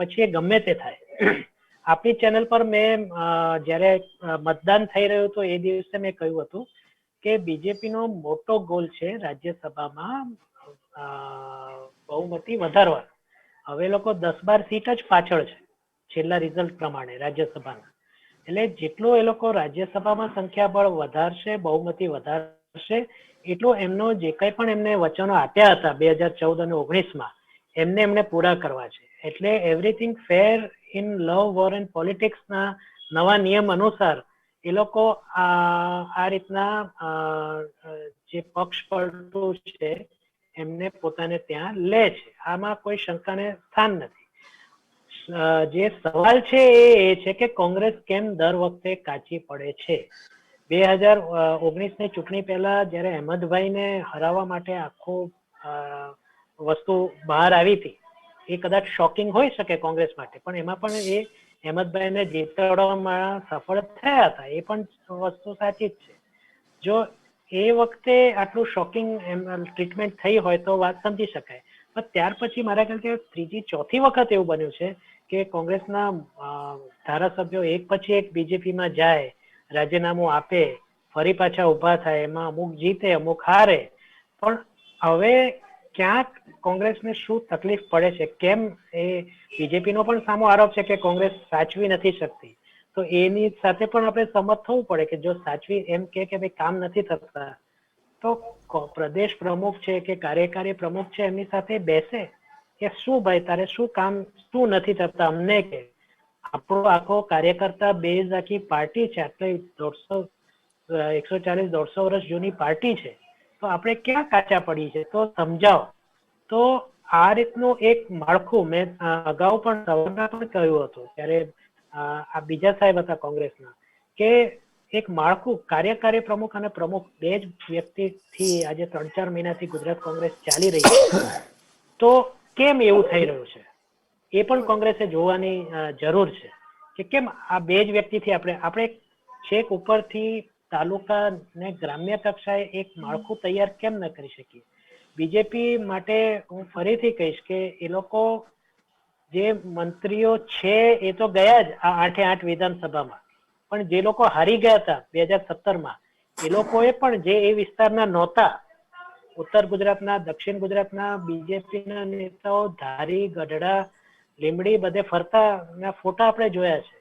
પછી એ ગમે તે થાય. આપણી ચેનલ પર મેં જ્યારે મતદાન થઈ રહ્યું હતું એ દિવસે મેં કહ્યું હતું કે બીજેપીનો મોટો ગોલ છે રાજ્યસભામાં બહુમતી વધારવાનો. હવે લોકો 10-12 સીટ જ પાછળ છે છેલ્લા રિઝલ્ટ પ્રમાણે રાજ્યસભાના. એટલે જેટલું એ લોકો રાજ્યસભામાં સંખ્યાબળ વધારશે, બહુમતી વધારશે, એટલું એમનો જે કંઈ પણ એમને વચનો આપ્યા હતા 2014 અને 19માં એમને પૂરા કરવા છે. એટલે everything fair in love, war and પોલિટિક્સના નવા નિયમ અનુસાર એ લોકો આ રીતના જે પક્ષ પલટું છે એમને પોતાને ત્યાં લે છે. આમાં કોઈ શંકાને સ્થાન નથી. જે સવાલ છે એ છે કે કોંગ્રેસ કેમ દર વખતે કાચી પડે છે. 2019ની ચૂંટણી પહેલા જયારે અહેમદભાઈને હરાવવા માટે આખું વસ્તુ બહાર આવી હતી, એ કદાચ શોકિંગ હોઈ શકે કોંગ્રેસ માટે, પણ એમાં પણ એ અહેમદભાઈને જીતાડવામાં સફળ થયા હતા, એ પણ વસ્તુ સાચી જ છે. જો એ વખતે આટલું શોકિંગ ટ્રીટમેન્ટ થઈ હોય તો વાત સમજી શકાય. પણ ત્યાર પછી મારા ખ્યાલથી 3જી-4થી વખત એવું બન્યું છે કે કોંગ્રેસના ધારાસભ્યો એક પછી એક બીજેપીમાં જાય, રાજીનામું આપે, ફરી પાછા ઉભા થાય, એમાં અમુક જીતે અમુક હારે. પણ હવે ક્યાંક કોંગ્રેસને શું તકલીફ પડે છે, કેમ એ બીજેપીનો પણ સામો આરોપ છે કે કોંગ્રેસ સાચવી નથી શકતી, તો એની સાથે પણ આપણે સંમત થવું પડે કે જો સાચવી એમ કે ભાઈ કામ નથી થતા તો પ્રદેશ પ્રમુખ છે કે કાર્યકારી પ્રમુખ છે એમની સાથે બેસે કે શું ભાઈ તારે શું કામ શું નથી થતા અમને કે. આપણો આખો કાર્યકર્તા બેઝ આખી પાર્ટી છે, આટલી 140-150 વર્ષ જૂની પાર્ટી છે, તો આપણે ક્યાં કાચા પડી છે તો સમજાવો. તો આ રીતનું એક માળખું મેં અગાઉ પણ સવારના પણ કહ્યું હતું, ત્યારે આ બીજા સાહેબ હતા કોંગ્રેસના, કે એક માળખું કાર્યકારી પ્રમુખ અને પ્રમુખ બે જ વ્યક્તિથી આજે 3-4 મહિનાથી ગુજરાત કોંગ્રેસ ચાલી રહી છે, તો કેમ એવું થઈ રહ્યું છે એ પણ કોંગ્રેસે જોવાની જરૂર છે કે કેમ આ બે જ વ્યક્તિથી આપણે છેક ઉપરથી તાલુકા ને ગ્રામ્ય કક્ષાએ એક માળખું તૈયાર કેમ ન કરી શકીએ. બીજેપી માટે હું ફરીથી કહીશ કે એ લોકો જે મંત્રીઓ છે એ તો ગયા જ આ 8-8 વિધાનસભામાં, પણ જે લોકો હારી ગયા હતા 2017માં એ લોકોએ પણ જે એ વિસ્તારના નહોતા, ઉત્તર ગુજરાતના, દક્ષિણ ગુજરાતના બીજેપીના નેતાઓ ધારી, ગઢડા, લીંબડી બધે ફરતા ફોટા આપણે જોયા છે.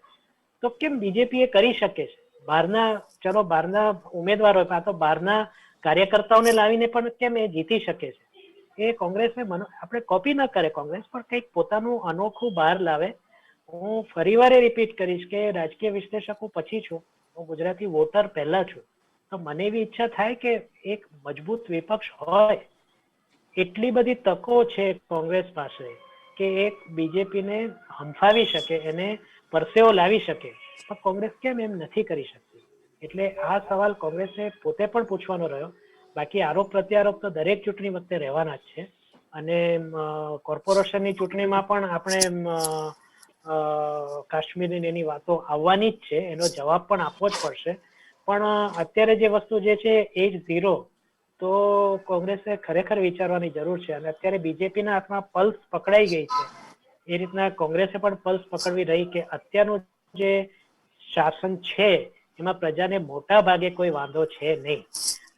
તો કેમ બીજેપી એ કરી શકે છે? બહારના ઉમેદવારો, આ તો બહારના કાર્યકર્તાઓને લાવીને પણ કેમ એ જીતી શકે છે? એ કોંગ્રેસને આપણે કોપી ન કરે કોંગ્રેસ, પણ કંઈક પોતાનું અનોખું બહાર લાવે. હું ફરીવાર રિપીટ કરીશ કે રાજકીય વિશ્લેષક હું પછી છું, હું ગુજરાતી વોટર પહેલા છું. તો મને એવી ઈચ્છા થાય કે એક મજબૂત વિપક્ષ હોય, એટલી બધી તકો છે કોંગ્રેસ પાસે કે એક બીજેપીને હંફાવી શકે, એને પરસેવો લાવી શકે, પણ કોંગ્રેસ કેમ એમ નથી કરી શકતી? એટલે આ સવાલ કોંગ્રેસે પોતે પણ પૂછવાનો રહ્યો. બાકી આરોપ પ્રત્યારોપ તો દરેક ચૂંટણી વખતે રહેવાના જ છે, અને કોર્પોરેશનની ચૂંટણીમાં પણ આપણે કાશ્મીરની એની વાતો આવવાની જ છે, એનો જવાબ પણ આપવો જ પડશે. પણ અત્યારે જે વસ્તુ જે છે એજ ઝીરો, તો કોંગ્રેસે ખરેખર વિચારવાની જરૂર છે. અને અત્યારે બીજેપીના હાથમાં પલ્સ પકડાઈ ગઈ છે, એ રીતના કોંગ્રેસે પણ પલ્સ પકડવી રહી કે અત્યારનું જે શાસન છે એમાં પ્રજાને મોટા ભાગે કોઈ વાંધો છે નહીં.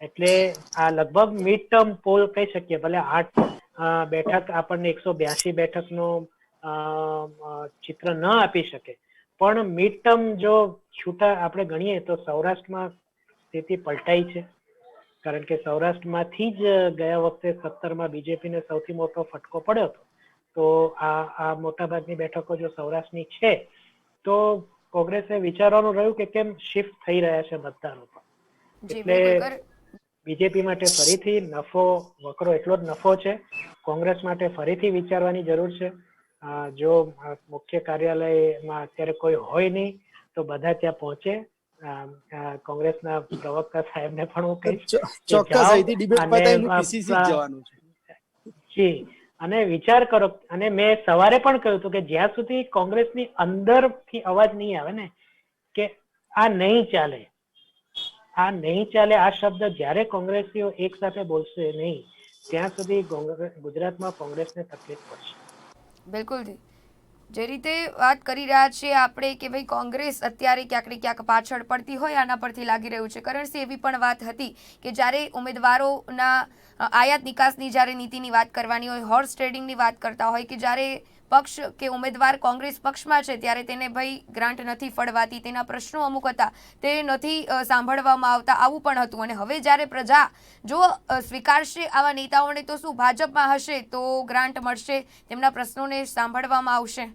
એટલે આ લગભગ મિડ ટર્મ પોલ કહી શકીએ. ભલે 8 બેઠક આપણને 182 બેઠકનું ચિત્ર ન આપી શકે, પણ મિડ ટર્મ જો છૂટા આપણે ગણીએ તો સૌરાષ્ટ્રમાં સ્થિતિ પલટાઈ છે. કારણ કે સૌરાષ્ટ્રમાંથી જ ગયા વખતે 17માં બીજેપીને સૌથી મોટો ફટકો પડ્યો હતો. તો આ મોટાભાગની બેઠકો જો સૌરાષ્ટ્રની છે, તો કોંગ્રેસે વિચારવાનું રહ્યું કે કેમ શિફ્ટ થઈ રહ્યા છે મતદારો પર. એટલે બીજેપી માટે ફરીથી નફો વકરો એટલો જ નફો છે. કોંગ્રેસ માટે ફરીથી વિચારવાની જરૂર છે. જો મુખ્ય કાર્યાલયમાં અત્યારે કોઈ હોય નહીં તો બધા ત્યાં પહોંચે. કોંગ્રેસના પ્રવક્તા સાહેબને પણ હું કહીશ ચોક્કસ અહીંથી ડિબેટ પતાવી હું પીસીસી જવાનું છું. જી, અને વિચાર કરો. અને મેં સવારે પણ કહ્યું હતું કે જ્યાં સુધી કોંગ્રેસની અંદરથી અવાજ નહીં આવે ને કે આ નહીં ચાલે, આ નહીં ચાલે, આ શબ્દ જ્યારે કોંગ્રેસીઓ એક સાથે બોલશે નહીં, ત્યાં સુધી ગુજરાતમાં કોંગ્રેસને તકલીફ પડશે. બિલકુલ. જે રીતે વાત કરી રહ્યા છીએ આપણે કે ભાઈ કોંગ્રેસ અત્યારે ક્યાંક ને ક્યાંક પાછળ પડતી હોય, આના પરથી લાગી રહ્યું છે. કરણસિંહ, એવી પણ વાત હતી કે જ્યારે ઉમેદવારોના આયાત નિકાસની જ્યારે નીતિની વાત કરવાની હોય, હોર્સ ટ્રેડિંગની વાત કરતા હોય, કે જ્યારે પક્ષ કે ઉમેદવાર કોંગ્રેસ પક્ષમાં છે ત્યારે તેને ભાઈ ગ્રાન્ટ નથી ફળવાતી, તેના પ્રશ્નો અમુક હતા તે નથી સાંભળવામાં આવતા, આવું પણ હતું. અને હવે જ્યારે પ્રજા જો સ્વીકારશે આવા નેતાઓને, તો શું ભાજપમાં હશે તો ગ્રાન્ટ મળશે, તેમના પ્રશ્નોને સાંભળવામાં આવશે?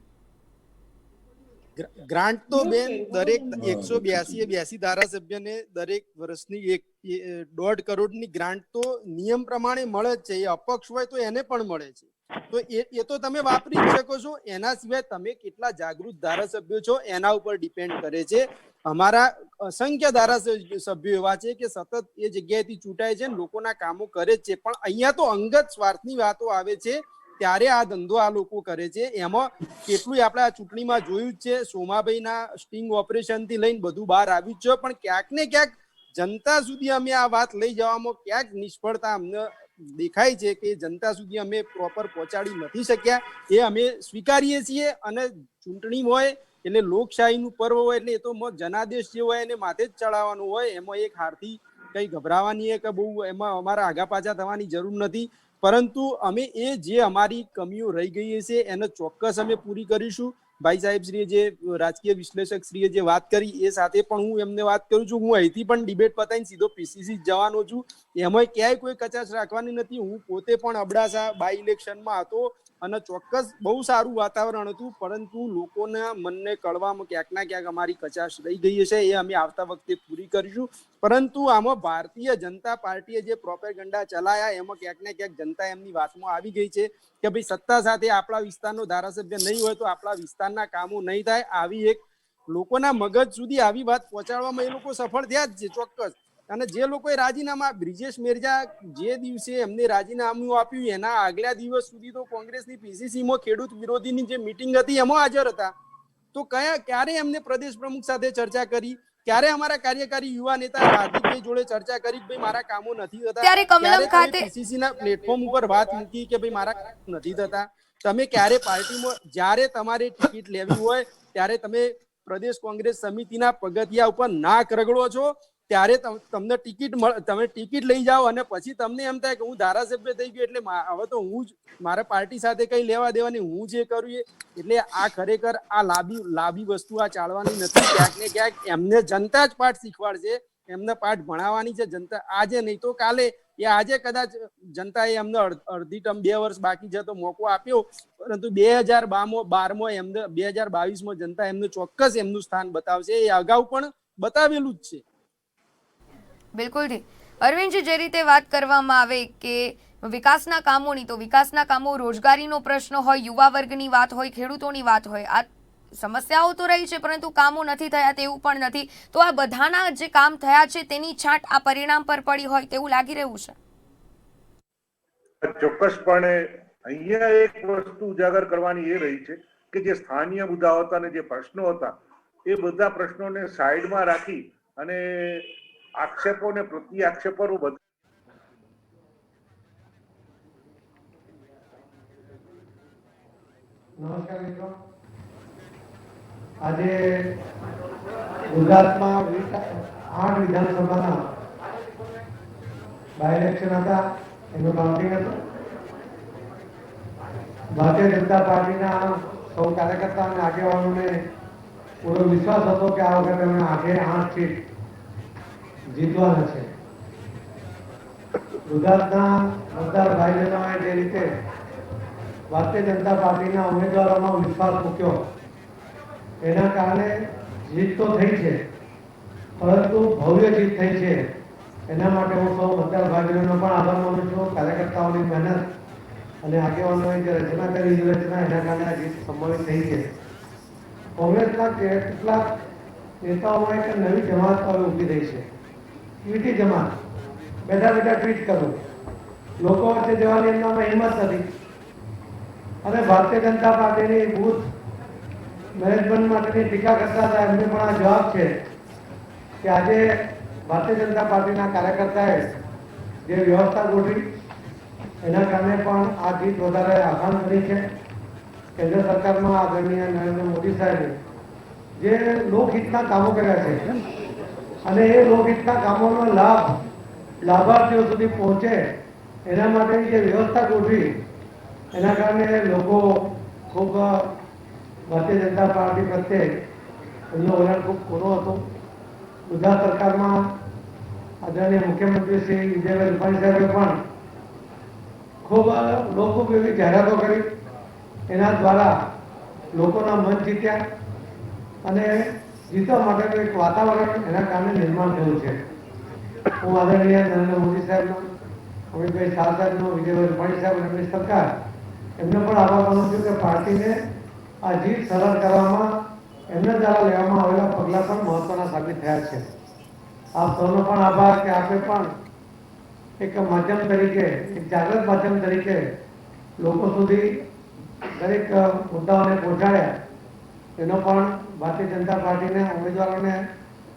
ગ્રાન્ટ તો બેન દરેક 182 ધારાસભ્યને દરેક વર્ષની 1.5 કરોડની ગ્રાન્ટ તો નિયમ પ્રમાણે મળે જ છે. એ અપક્ષ હોય તો એને પણ મળે છે. તો એ તો તમે વાપરી જ શકો છો. એના સિવાય તમે કેટલા જાગૃત ધારાસભ્યો છો એના ઉપર ડિપેન્ડ કરે છે. અમારા અસંખ્ય ધારાસભ્યો એવા છે કે સતત એ જગ્યાએથી ચૂંટાય છે, લોકોના કામો કરે જ છે, પણ અહીંયા તો અંગત સ્વાર્થની વાતો આવે છે ત્યારે આ ધંધો આ લોકો કરે છે. એમાં કેટલું આપણે આ ચૂંટણીમાં જોયું જ છે. સોમાભાઈના સ્ટિંગ ઓપરેશન થી લઈને બધું બહાર આવ્યું છે, પણ ક્યાંક ને ક્યાંક જનતા સુધી અમે આ વાત લઈ જવામાં ક્યાંક નિષ્ફળતા અમને દેખાય છે કે જનતા સુધી અમે પ્રોપર પહોંચાડી નથી શક્યા. એ અમે સ્વીકારીએ છીએ. અને ચૂંટણી હોય એટલે લોકશાહીનું પર્વ હોય એટલે એ તો જનાદેશ જે હોય એને માથે જ ચડાવવાનું હોય. એમાં એક હારથી કઈ ગભરાવાની કે બહુ એમાં અમારા આગા પાછા થવાની જરૂર નથી. પરંતુ અમે જે અમારી કમીઓ રહી ગઈ છે એને ચોક્કસ અમે પૂરી કરીશું. ભાઈ સાહેબ શ્રીએ જે રાજકીય વિશ્લેષક શ્રીએ જે વાત કરી એ સાથે પણ હું એમને વાત કરું છું. હું અહીંથી પણ ડિબેટ પતાવીને સીધો પીસીસી જવાનો છું. એમાં ક્યાંય કોઈ કચાશ રાખવાની નથી. હું પોતે પણ અબડાસા બાય ઇલેક્શનમાં હતો અને ચોક્કસ બહુ સારું વાતાવરણ હતું, પરંતુ લોકોના મનને કળવામાં ક્યાંક ના ક્યાંક અમારી કચાશ રહી ગઈ છે. એ અમે આવતા વખતે પૂરી કરીશું. પરંતુ આમાં ભારતીય જનતા પાર્ટીએ જે પ્રોપેગન્ડા ચલાયા એમાં ક્યાંક ને ક્યાંક જનતા એમની વાતમાં આવી ગઈ છે કે ભાઈ સત્તા સાથે આપણા વિસ્તારનો ધારાસભ્ય નહીં હોય તો આપણા વિસ્તારના કામો નહીં થાય. આવી એક લોકોના મગજ સુધી આવી વાત પહોંચાડવામાં એ લોકો સફળ થયા જ છે ચોક્કસ. અને જે લોકોએ રાજીનામા, બ્રિજેશ મેરજા જે દિવસે એમને રાજીનામું આપ્યું એના આગલા દિવસ સુધી તો કોંગ્રેસની પીસીસીમાં ખેડૂત વિરોધીની જે મિટિંગ હતી એમાં હાજર હતા. તો ક્યારે એમને પ્રદેશ પ્રમુખ સાથે ચર્ચા કરી? ક્યારે અમારા કાર્યકારી યુવા નેતા હાર્દિકભાઈ જોડે ચર્ચા કરી ભાઈ મારા કામો નથી થતા? ત્યારે કમલમ ખાતે પીસીસી ના પ્લેટફોર્મ ઉપર વાત મૂકી કે ભાઈ મારા કામો નથી થતા? તમે ક્યારે પાર્ટીમાં જ્યારે તમારે ટિકિટ લેવી હોય ત્યારે તમે પ્રદેશ કોંગ્રેસ સમિતિના પગથિયા ઉપર નાક રગડો છો, ત્યારે તમને તમે ટિકિટ લઈ જાઓ અને પછી તમને એમ થાય કે હું ધારાસભ્ય થઈ ગયો એટલે હવે તો હું જ મારા પાર્ટી સાથે કઈ લેવા દેવાની, હું જે કરું એ. એટલે આ ખરેખર આ લાંબી વસ્તુ આ ચાલવાની નથી. ક્યાંક ને ક્યાંક એમને જનતા જ પાઠ શીખવાડશે, એમને પાઠ ભણાવવાની છે જનતા, આજે નહીં તો કાલે. એ આજે કદાચ જનતાએ એમને અડધી ટર્મ 2 વર્ષ બાકી છે તો મોકો આપ્યો, પરંતુ 2012 એમને 2022 જનતા એમને ચોક્કસ એમનું સ્થાન બતાવશે. એ અગાઉ પણ બતાવેલું જ છે. બિલકુલથી અરવિંદજી, જે રીતે વાત કરવામાં આવે કે વિકાસના કામોની, તો વિકાસના કામો, રોજગારીનો પ્રશ્ન હોય, યુવા વર્ગની વાત હોય, ખેડૂતોની વાત હોય, આ સમસ્યાઓ તો રહી છે પરંતુ કામો નથી થયા તેવું પણ નથી. તો આ બધાના જે કામ થયા છે તેની છાંટ આ પરિણામ પર પડી હોય તેવું લાગી રહ્યું છે. ચોક્કસપણે અહીંયા એક વસ્તુ ઉજાગર કરવાની એ રહી છે કે જે સ્થાનિય મુદ્દાઓ હતા અને જે પ્રશ્નો હતા એ બધા પ્રશ્નોને સાઈડમાં રાખી અને આક્ષેપો ને પ્રતિ આક્ષેપો બધા નમસ્કાર મિત્રો, આજે ગુજરાતમાં 8 વિધાનસભાના બાય ઇલેક્શન હતા, એનું કાઉન્ટિંગ હતું. ભારતીય જનતા પાર્ટીના સૌ કાર્યકર્તા અને આગેવાનોને પૂરો વિશ્વાસ હતો કે આ વખતે અમે 8 સીટ જીતવાના છે. ગુજરાતના મતદાર ભાઈ બહેનોએ જે રીતે ભારતીય જનતા પાર્ટીના ઉમેદવારોનો વિશ્વાસ મૂક્યો એના કારણે જીત તો થઈ છે, પરંતુ ભવ્ય જીત થઈ છે. એના માટે હું સૌ મતદાર ભાઈ બહેનોનો પણ આભાર માનું છું. કાર્યકર્તાઓની મહેનત અને આગેવાનોએ જે રચના કરી રચના એના કારણે આ જીત સંભવિત થઈ છે. કોંગ્રેસના કેટલાક નેતાઓમાં એક નવી જમાત ઊભી રહી છે, ટ્વીટી જમાત. બેઠા બેઠા ટ્વીટ કરવું, લોકો વચ્ચે જવાની એમનામાં હિંમત નથી. અને ભારતીય જનતા પાર્ટીની બૂથ મેનેજમેન્ટ માટેની ટીકા કરતા હતા, એમને પણ આ જવાબ છે કે આજે ભારતીય જનતા પાર્ટીના કાર્યકર્તાએ જે વ્યવસ્થા ગોઠવી એના કારણે પણ આ જીત વધારે આસાન કરી છે. કેન્દ્ર સરકારમાં આદરણીય નરેન્દ્ર મોદી સાહેબે જે લોકહિતના કામો કર્યા છે અને એ લોકહિતના કામોનો લાભ લાભાર્થીઓ સુધી પહોંચે એના માટેની જે વ્યવસ્થા ગોઠવી એના કારણે લોકો ખૂબ ભારતીય જનતા પાર્ટી પ્રત્યે એમનું વલણ ખૂબ કોરું હતું. ગુજરાત સરકારમાં આદરણીય મુખ્યમંત્રી શ્રી વિજયભાઈ રૂપાણી સાહેબે પણ ખૂબ લોકોપયોગી જાહેરાતો કરી, એના દ્વારા લોકોના મન જીત્યા અને જીતવા માટેનું એક વાતાવરણ એના કારણે નિર્માણ થયું છે. હું આદરણીય નરેન્દ્ર મોદી સાહેબનો, અમિતભાઈ શાહ સાહેબનો, વિજયભાઈ રૂપાણી સાહેબ, એમની સરકાર, એમને પણ આભાર માનું છું કે પાર્ટીને આ જીત સરળ કરવામાં એમના દ્વારા લેવામાં આવેલા પગલાં પણ મહત્વના સાબિત થયા છે. આપ સૌનો પણ આભાર કે આપે પણ એક માધ્યમ તરીકે, એક જાગૃત માધ્યમ તરીકે લોકો સુધી દરેક મુદ્દાઓને પહોંચાડ્યા. એનો પણ ભારતીય જનતા પાર્ટીના ઉમેદવારોને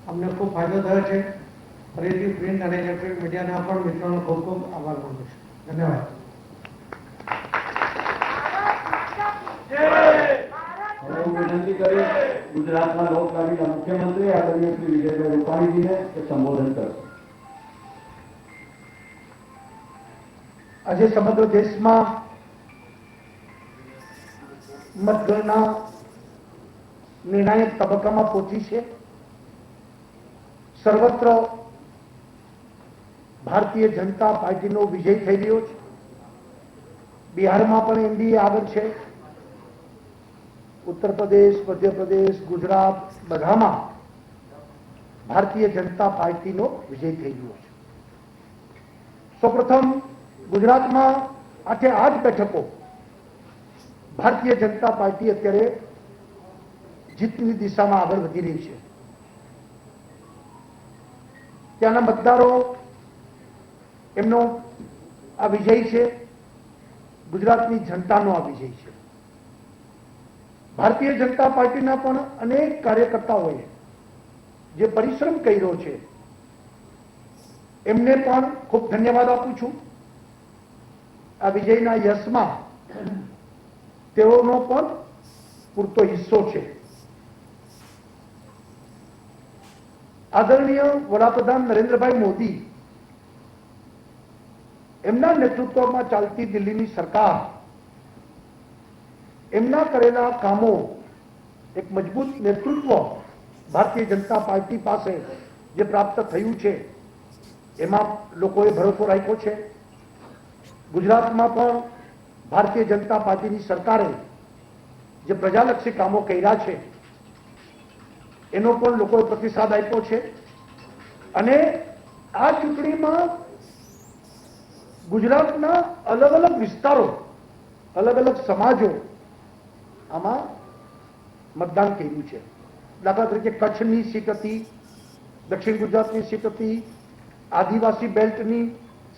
અમને ખૂબ ફાયદો થયો છે. ફરીથી પ્રિન્ટ અને ઇલેક્ટ્રોનિક મીડિયાના પણ મિત્રોનો ખૂબ ખૂબ આભાર માનું છું. ધન્યવાદ. હું વિનંતી કરી ગુજરાતના લોકલાડીના મુખ્યમંત્રી આદરણીય શ્રી વિજયભાઈ રૂપાણીજીને સંબોધન કરશે. આજે સમગ્ર દેશમાં મતગણના નિર્ણાયક તબક્કામાં પહોંચી છે. સર્વત્ર ભારતીય જનતા પાર્ટીનો વિજય થઈ રહ્યો છે. બિહારમાં પણ એનડીએ આગળ છે. ઉત્તર પ્રદેશ, મધ્યપ્રદેશ, ગુજરાત બધામાં ભારતીય જનતા પાર્ટીનો વિજય થઈ રહ્યો છે. સૌપ્રથમ ગુજરાતમાં 8 બેઠકો ભારતીય જનતા પાર્ટી અત્યારે જીતની દિશામાં આગળ વધી રહી છે. ત્યાંના મતદારો એમનો આ વિજય છે, ગુજરાતની જનતાનો આ વિજય છે. ભારતીય જનતા પાર્ટીના પણ અનેક કાર્યકર્તાઓએ જે પરિશ્રમ કર્યો છે એમને પણ ખૂબ ધન્યવાદ આપું છું. આ વિજયના યશમાં તેઓનો પણ પૂરતો હિસ્સો છે. આદરણીય વડાપ્રધાન નરેન્દ્રભાઈ મોદી એમના નેતૃત્વમાં ચાલતી દિલ્હીની સરકાર એમના કરેલા કામો, એક મજબૂત નેતૃત્વ ભારતીય જનતા પાર્ટી પાસે જે પ્રાપ્ત થયું છે એમાં લોકોએ ભરોસો રાખ્યો છે. ગુજરાતમાં પણ ભારતીય જનતા પાર્ટીની સરકારે જે પ્રજાલક્ષી કામો કર્યા છે એનો પણ લોકોએ પ્રતિસાદ આપ્યો છે. અને આ ચૂંટણીમાં ગુજરાતના અલગ અલગ વિસ્તારો, અલગ અલગ સમાજો આમાં મતદાન કર્યું છે. દાખલા તરીકે કચ્છની સીટ હતી, દક્ષિણ ગુજરાતની સીટ હતી, આદિવાસી બેલ્ટની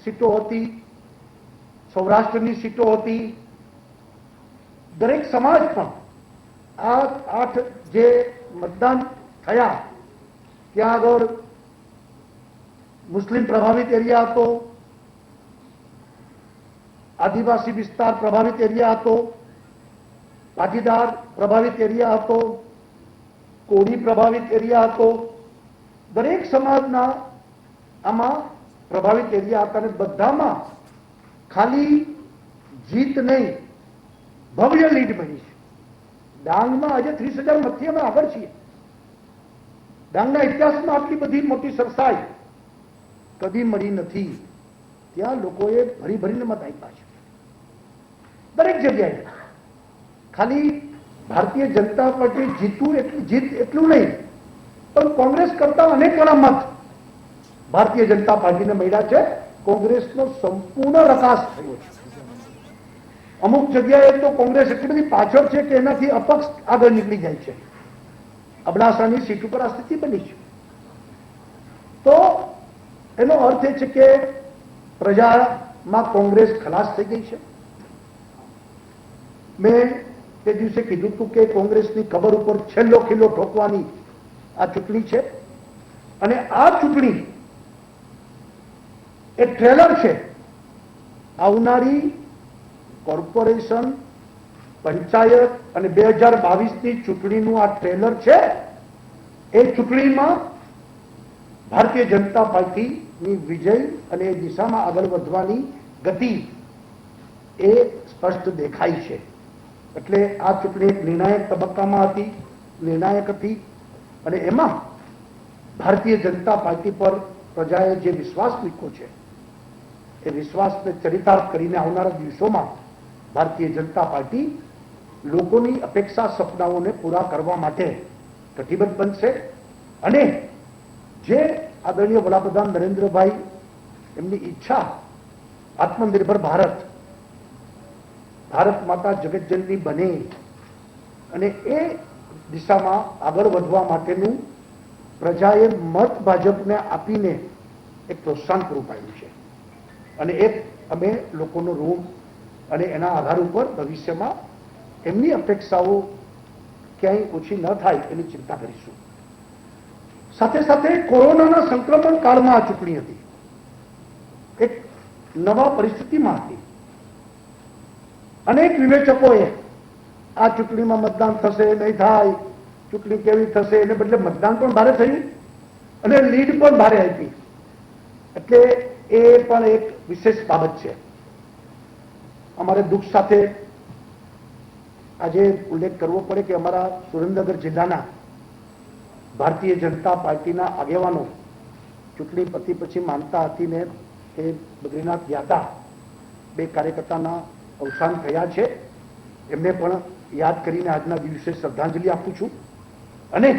સીટો હતી, સૌરાષ્ટ્રની સીટો હતી. દરેક સમાજ પણ આ 8 જે મતદાન થયા ત્યાં આગળ મુસ્લિમ પ્રભાવિત એરિયા હતો, આદિવાસી વિસ્તાર પ્રભાવિત એરિયા હતો, પાટીદાર પ્રભાવિત એરિયા હતો, કોળી પ્રભાવિત એરિયા હતો. દરેક સમાજના આમાં પ્રભાવિત એરિયા હતા અને બધામાં ખાલી જીત નહીં, ભવ્ય લીડ બની છે. ડાંગમાં આજે 30,000 મતથી અમે આગળ છીએ. ડાંગના ઇતિહાસમાં આટલી બધી મોટી સરસાઈ કદી મળી નથી. ત્યાં લોકોએ ભરી ભરીને મત આપ્યા છે દરેક જગ્યાએ. ખાલી ભારતીય જનતા પાર્ટી જીત એટલું નહીં, પણ કોંગ્રેસ કરતા અનેક ગણા મત ભારતીય જનતા પાર્ટીને મળ્યા છે. કોંગ્રેસનો સંપૂર્ણ રકાસ થયો છે. અમુક જગ્યાએ તો કોંગ્રેસ એટલી બધી પાછળ છે કે એનાથી અપક્ષ આગળ નીકળી જાય છે. અબડાસાની સીટ ઉપર આ સ્થિતિ બની છે. તો એનો અર્થ એ છે કે પ્રજામાં કોંગ્રેસ ખલાસ થઈ ગઈ છે. મેં તે દિવસે કીધું હતું કે કોંગ્રેસની કબર ઉપર છેલ્લો ખીલ્લો ઠોકવાની આ ચૂંટણી છે. અને આ ચૂંટણી એ ટ્રેલર છે આવનારી કોર્પોરેશન, પંચાયત અને 2022ની ચૂંટણીનું આ ટ્રેલર છે. એ ચૂંટણીમાં ભારતીય જનતા પાર્ટીની વિજય અને એ દિશામાં આગળ વધવાની ગતિ એ સ્પષ્ટ દેખાય છે. એટલે આ ચૂંટણી એક નિર્ણાયક તબક્કામાં હતી, નિર્ણાયક હતી. અને એમાં ભારતીય જનતા પાર્ટી પર પ્રજાએ જે વિશ્વાસ મૂક્યો છે એ વિશ્વાસને ચરિતાર્થ કરીને આવનારા દિવસોમાં ભારતીય જનતા પાર્ટી લોકોની અપેક્ષા, સપનાઓને પૂરા કરવા માટે કટિબદ્ધ બનશે. અને જે આદરણીય વડાપ્રધાન નરેન્દ્રભાઈ એમની ઈચ્છા આત્મનિર્ભર ભારત, ભારત માતા જગતજનની બને અને એ દિશામાં આગળ વધવા માટેનું પ્રજાએ મત ભાજપને આપીને એક પ્રોત્સાહન પૂરું પાડ્યું છે. અને એક અમે લોકોનો ઋણ અને એના આધાર ઉપર ભવિષ્યમાં એમની અપેક્ષાઓ ક્યાંય ઓછી ન થાય એની ચિંતા કરીશું. સાથે સાથે કોરોનાના સંક્રમણ કાળમાં આ ચૂંટણી હતી, એક નવા પરિસ્થિતિમાં હતી. અનેક વિવેચકોએ આ ચૂંટણીમાં મતદાન થશે નહીં થાય, ચૂંટણી કેવી થશે, એને બદલે મતદાન પણ ભારે થયું અને લીડ પણ ભારે આપી. એટલે એ પણ એક વિશેષ બાબત છે. અમારે દુઃખ સાથે આજે ઉલ્લેખ કરવો પડે કે અમારા સુરેન્દ્રનગર જિલ્લાના ભારતીય જનતા પાર્ટીના આગેવાનો ચૂંટણી પતી પછી માનતા હતીને એ બદ્રીનાથ ગયા હતા. 2 કાર્યકર્તાના અવસાન થયા છે. એમને પણ યાદ કરીને આજના દિવસે શ્રદ્ધાંજલિ આપું છું. અને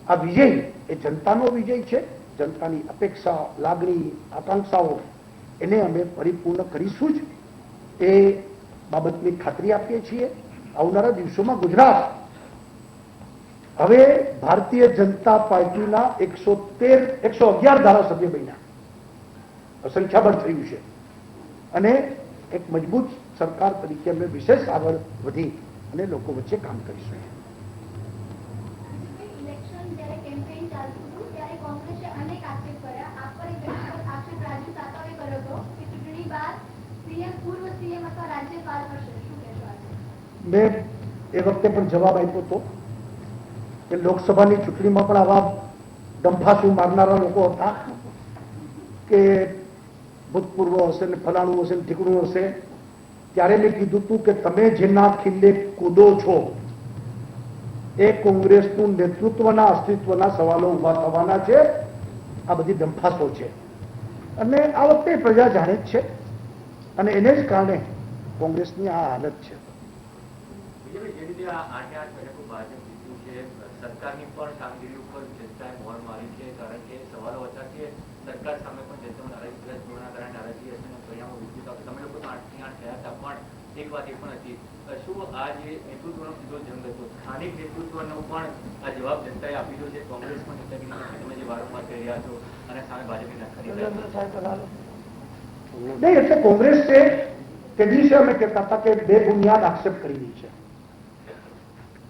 આ વિજય એ જનતાનો વિજય છે. જનતાની અપેક્ષા, લાગણી, આકાંક્ષાઓ એને અમે પરિપૂર્ણ કરીશું જ એ બાબતની ખાતરી આપીએ છીએ. આવનારા દિવસોમાં ગુજરાત હવે ભારતીય જનતા પાર્ટીના 111 ધારાસભ્ય બન્યા, સંખ્યાબળ થયું છે. અને એક મજબૂત સરકાર તરીકે અમે વિશેષ આગળ વધી અને લોકો વચ્ચે કામ કરીશું. મેં એ વખતે પણ જવાબ આપ્યો હતો કે લોકસભાની ચૂંટણીમાં પણ આવા દંફાસુ મારનારા લોકો હતા કે ભૂતપૂર્વ હશે ને ફલાણું હશે ને ઠીકણું હશે, ત્યારે મેં કીધું હતું કે તમે જેના ખીલે કૂદો છો એ કોંગ્રેસનું નેતૃત્વના અસ્તિત્વના સવાલો ઉભા થવાના છે. આ બધી દંફાસો છે અને આ વખતે પ્રજા જાણે જ છે અને એને જ કારણે કોંગ્રેસની આ હાલત છે. બીજેપી જે રીતે આ 8 બેઠકો ભાજપ જીત્યું છે, સરકારની પણ કામગીરી ઉપર જનતાએ મોહર મારી છે, કારણ કે સવાલો હતા કે સરકાર સામે પણ જનતામાં નારાજગીના કારણે નારાજગી હશે અને પરિણામો વિપરીત આવશે. તમે લોકો તો 8 ની 8 થયા હતા, પણ એક વાત એ પણ હતી, શું આ જે નેતૃત્વનો સીધો જંગ હતો, સ્થાનિક નેતૃત્વનો પણ આ જવાબ જનતાએ આપી દીધો છે? કોંગ્રેસ પણ નેતાગીરી તમે જે વારંવાર કરી રહ્યા છો અને સામે ભાજપની નકારી રહ્યા છો. નહીં, એટલે કોંગ્રેસે તે દિવસે અમે કહેતા હતા કે બેબુનિયાદ આક્ષેપ કરી રહી છે.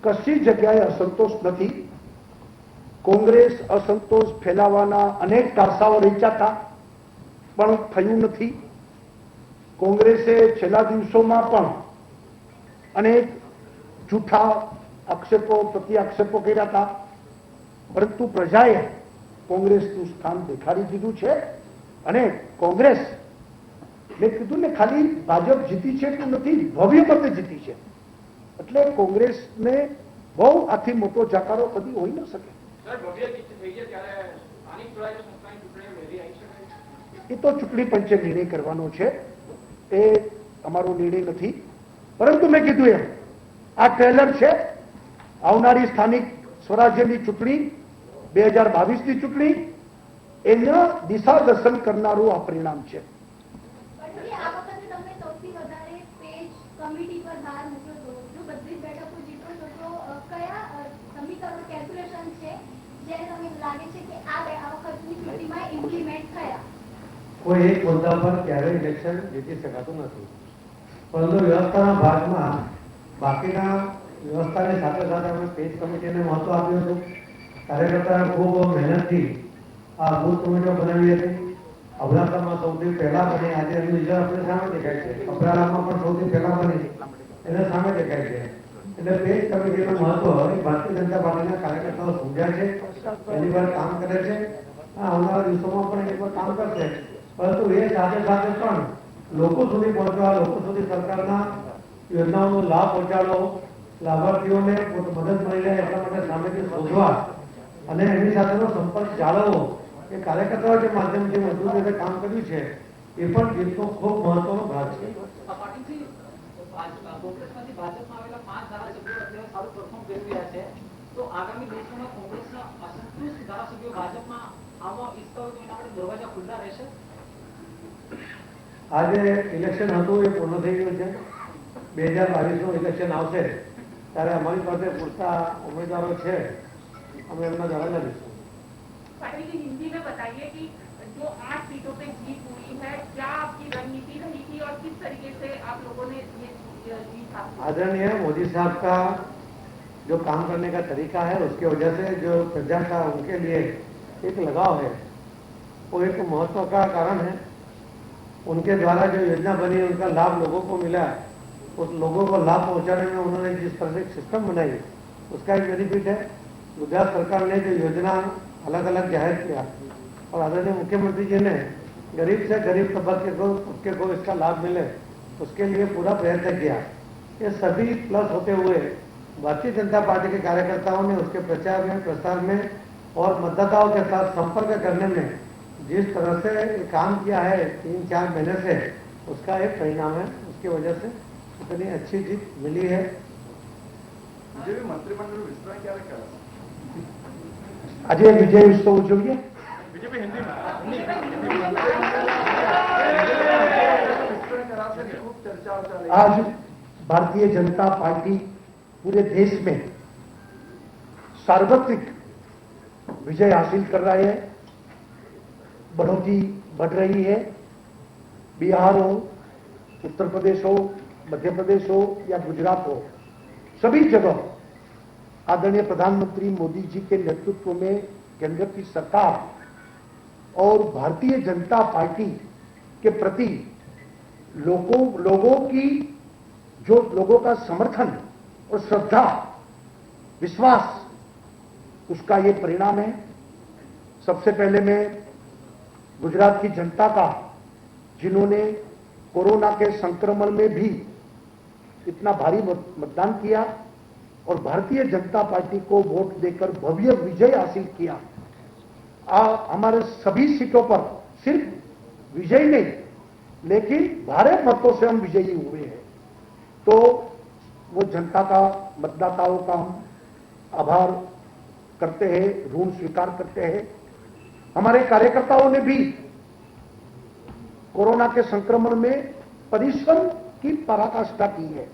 કશી જગ્યાએ અસંતોષ નથી. કોંગ્રેસ અસંતોષ ફેલાવવાના અનેક કારસાઓ રચ્યા હતા પણ થયું નથી. કોંગ્રેસે છેલ્લા દિવસોમાં પણ અનેક જૂઠા આક્ષેપો પ્રતિ આક્ષેપો કર્યા હતા, પરંતુ પ્રજાએ કોંગ્રેસનું સ્થાન દેખાડી દીધું છે અને કોંગ્રેસ, મેં કીધું ને, ખાલી ભાજપ જીતી છે એટલું નથી, ભવ્ય મતે જીતી છે. એટલે કોંગ્રેસને બહુ આથી મોટો જાકારો કદી હોઈ ન શકે. એ તો ચૂંટણી પંચે નિર્ણય કરવાનો છે, એ અમારો નિર્ણય નથી. પરંતુ મેં કીધું એમ, આ ટ્રેલર છે. આવનારી સ્થાનિક સ્વરાજ્યની ચૂંટણી 2022ની ચૂંટણી, એના દિશા દર્શન કરનારું આ પરિણામ છે. કોઈ એક મુદ્દા પર ક્યારેય ઇલેક્શન જીતી શકાતું નથી, પરંતુ વ્યવસ્થાના ભાગમાં બાકીના વ્યવસ્થાની સાથે સાથે અમે પેજ કમિટીને મહત્વ આપ્યું હતું. કાર્યકર્તાએ ખૂબ મહેનતથી આ બૂથ કમિટીઓ બનાવી હતી. અબડાસામાં સૌથી પહેલા બની, આજે એનું રિઝલ્ટ આપણે સામે દેખાય છે. અબડાસામાં પણ સૌથી પહેલા બની, એને સામે દેખાય છે. એટલે પેજ કમિટીનું મહત્વ ભારતીય જનતા પાર્ટીના કાર્યકર્તાઓ સમજ્યા છે, એની પર કામ કરે છે. આવનારા દિવસોમાં પણ એની પર કામ કરશે. પરંતુ એ સાથે સાથે પણ લોકો સુધી પહોંચવા, લોકો સુધી સરકારના યોજનાઓનો લાભ પહોંચાડવો, લાભાર્થીઓને મદદ મળી રહે એટલા માટે સામેથી શોધવા અને એની સાથેનો સંપર્ક જાળવવો, એ કાર્યકર્તાઓ જે માધ્યમથી મજબૂત રીતે કામ કર્યું છે, એ પણ જીતનો ખૂબ મહત્વનો ભાગ છે. કોંગ્રેસમાંથી ભાજપમાં આવેલા 5 ધારાસભ્યો અત્યારે સારું પરફોર્મ કરી રહ્યા છે, તો આગામી દિવસોમાં કોંગ્રેસના અસંતુષ્ટ ધારાસભ્યો ભાજપમાં આવવા ઈચ્છતા હોય તો એના માટે દરવાજા ખુલ્લા રહેશે? આજે ઇલેક્શન હતું, એ પૂર્ણ થઈ ગયું છે. 2022નું ઇલેક્શન આવશે ત્યારે અમારી પાસે પૂરતા ઉમેદવારો છે, અમે એમના દરવાજા લઈશું. पाटिल जी, हिंदी में बताइए कि जो 8 सीटों पे जीत हुई है, क्या आपकी रणनीति रही थी और किस तरीके से आप लोगों ने ये जीत हासिल? आदरणीय मोदी साहब का जो काम करने का तरीका है, उसकी वजह से जो प्रजा का उनके लिए एक लगाव है, वो एक महत्व का कारण है. उनके द्वारा जो योजना बनी, उनका लाभ लोगों को मिला, उस लोगों को लाभ पहुंचाने में उन्होंने जिस तरह से सिस्टम बनाई, उसका एक बेनिफिट है. गुजरात सरकार ने जो योजना अलग अलग जाहिर किया और आदरणीय मुख्यमंत्री जी ने गरीब से गरीब तबके को इसका लाभ मिले, उसके लिए पूरा प्रयत्न किया. ये सभी प्लस होते हुए भारतीय जनता पार्टी के कार्यकर्ताओं ने उसके प्रचार में, प्रसार में और मतदाताओं के साथ संपर्क करने में जिस तरह से काम किया है 3-4 महीने से, उसका एक परिणाम है. उसकी वजह से इतनी अच्छी जीत मिली है. મંત્રીમંડળ વિસ્તરણ ક્યારે કરાશે? આજે વિજય ઉત્સવ ઉજવીએ. બીજેપી હિન્દીમાં आज भारतीय जनता पार्टी पूरे देश में सार्वत्रिक विजय हासिल कर रहा है. बढ़ोतरी बढ़ रही है. बिहार हो, उत्तर प्रदेश हो, मध्य प्रदेश हो या गुजरात हो, सभी जगह आदरणीय प्रधानमंत्री मोदी जी के नेतृत्व में केंद्र की सरकार और भारतीय जनता पार्टी के प्रति लोगों की जो लोगों का समर्थन और श्रद्धा, विश्वास, उसका ये परिणाम है. सबसे पहले मैं गुजरात की जनता का, जिन्होंने कोरोना के संक्रमण में भी इतना भारी मतदान किया और भारतीय जनता पार्टी को वोट देकर भव्य विजय हासिल किया। हमारे सभी सीटों पर सिर्फ विजय नहीं, लेकिन भारी मतों से हम विजयी हुए हैं। तो वो जनता का, मतदाताओं का हम आभार करते हैं, ऋण स्वीकार करते हैं। हमारे कार्यकर्ताओं ने भी कोरोना के संक्रमण में परिश्रम की पराकाष्ठा की है।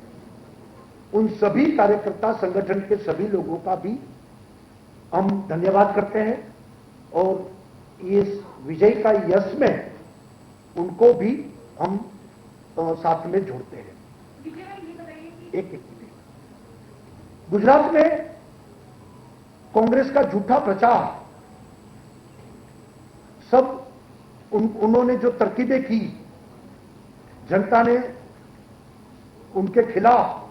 उन सभी कार्यकर्ता संगठन के सभी लोगों का भी हम धन्यवाद करते हैं और इस विजय का यश में उनको भी हम साथ में जोड़ते हैं। एक गुजरात में कांग्रेस का झूठा प्रचार, सब उन्होंने जो तरकीबें की, जनता ने उनके खिलाफ,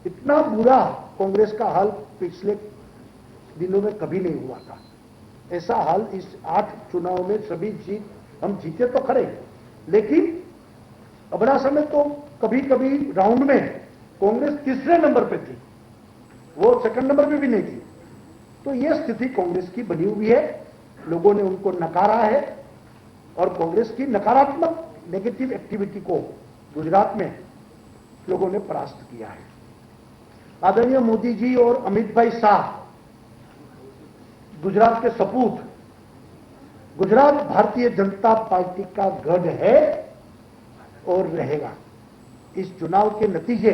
इतना बुरा कांग्रेस का हाल पिछले दिनों में कभी नहीं हुआ था। ऐसा हाल इस 8 चुनाव में सभी हम जीते तो खरे, लेकिन अबड़ा समय तो कभी कभी राउंड में कांग्रेस तीसरे नंबर पे थी, वो सेकंड नंबर पे भी नहीं थी। तो यह स्थिति कांग्रेस की बनी हुई है, लोगों ने उनको नकारा है और कांग्रेस की नकारात्मक नेगेटिव एक्टिविटी को गुजरात में लोगों ने परास्त किया है। आदरणीय मोदी जी और अमित भाई शाह गुजरात के सपूत, गुजरात भारतीय जनता पार्टी का गढ़ है और रहेगा। इस चुनाव के नतीजे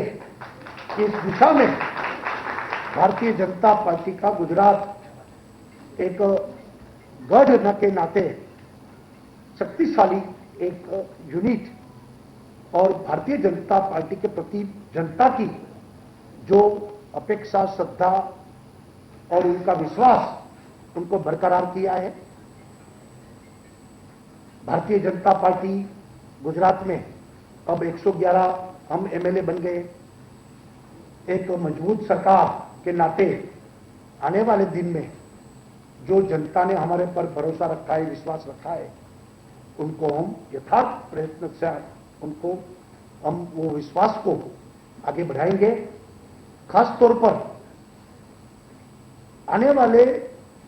इस दिशा में भारतीय जनता पार्टी का गुजरात एक गढ़ न के नाते शक्तिशाली एक यूनिट और भारतीय जनता पार्टी के प्रति जनता की जो अपेक्षा, श्रद्धा और उनका विश्वास उनको बरकरार किया है। भारतीय जनता पार्टी गुजरात में अब 111 हम एमएलए बन गए। एक मजबूत सरकार के नाते आने वाले दिन में जो जनता ने हमारे पर भरोसा रखा है, विश्वास रखा है, उनको हम यथार्थ प्रयत्न से उनको हम वो विश्वास को आगे बढ़ाएंगे। खास तौर पर आने वाले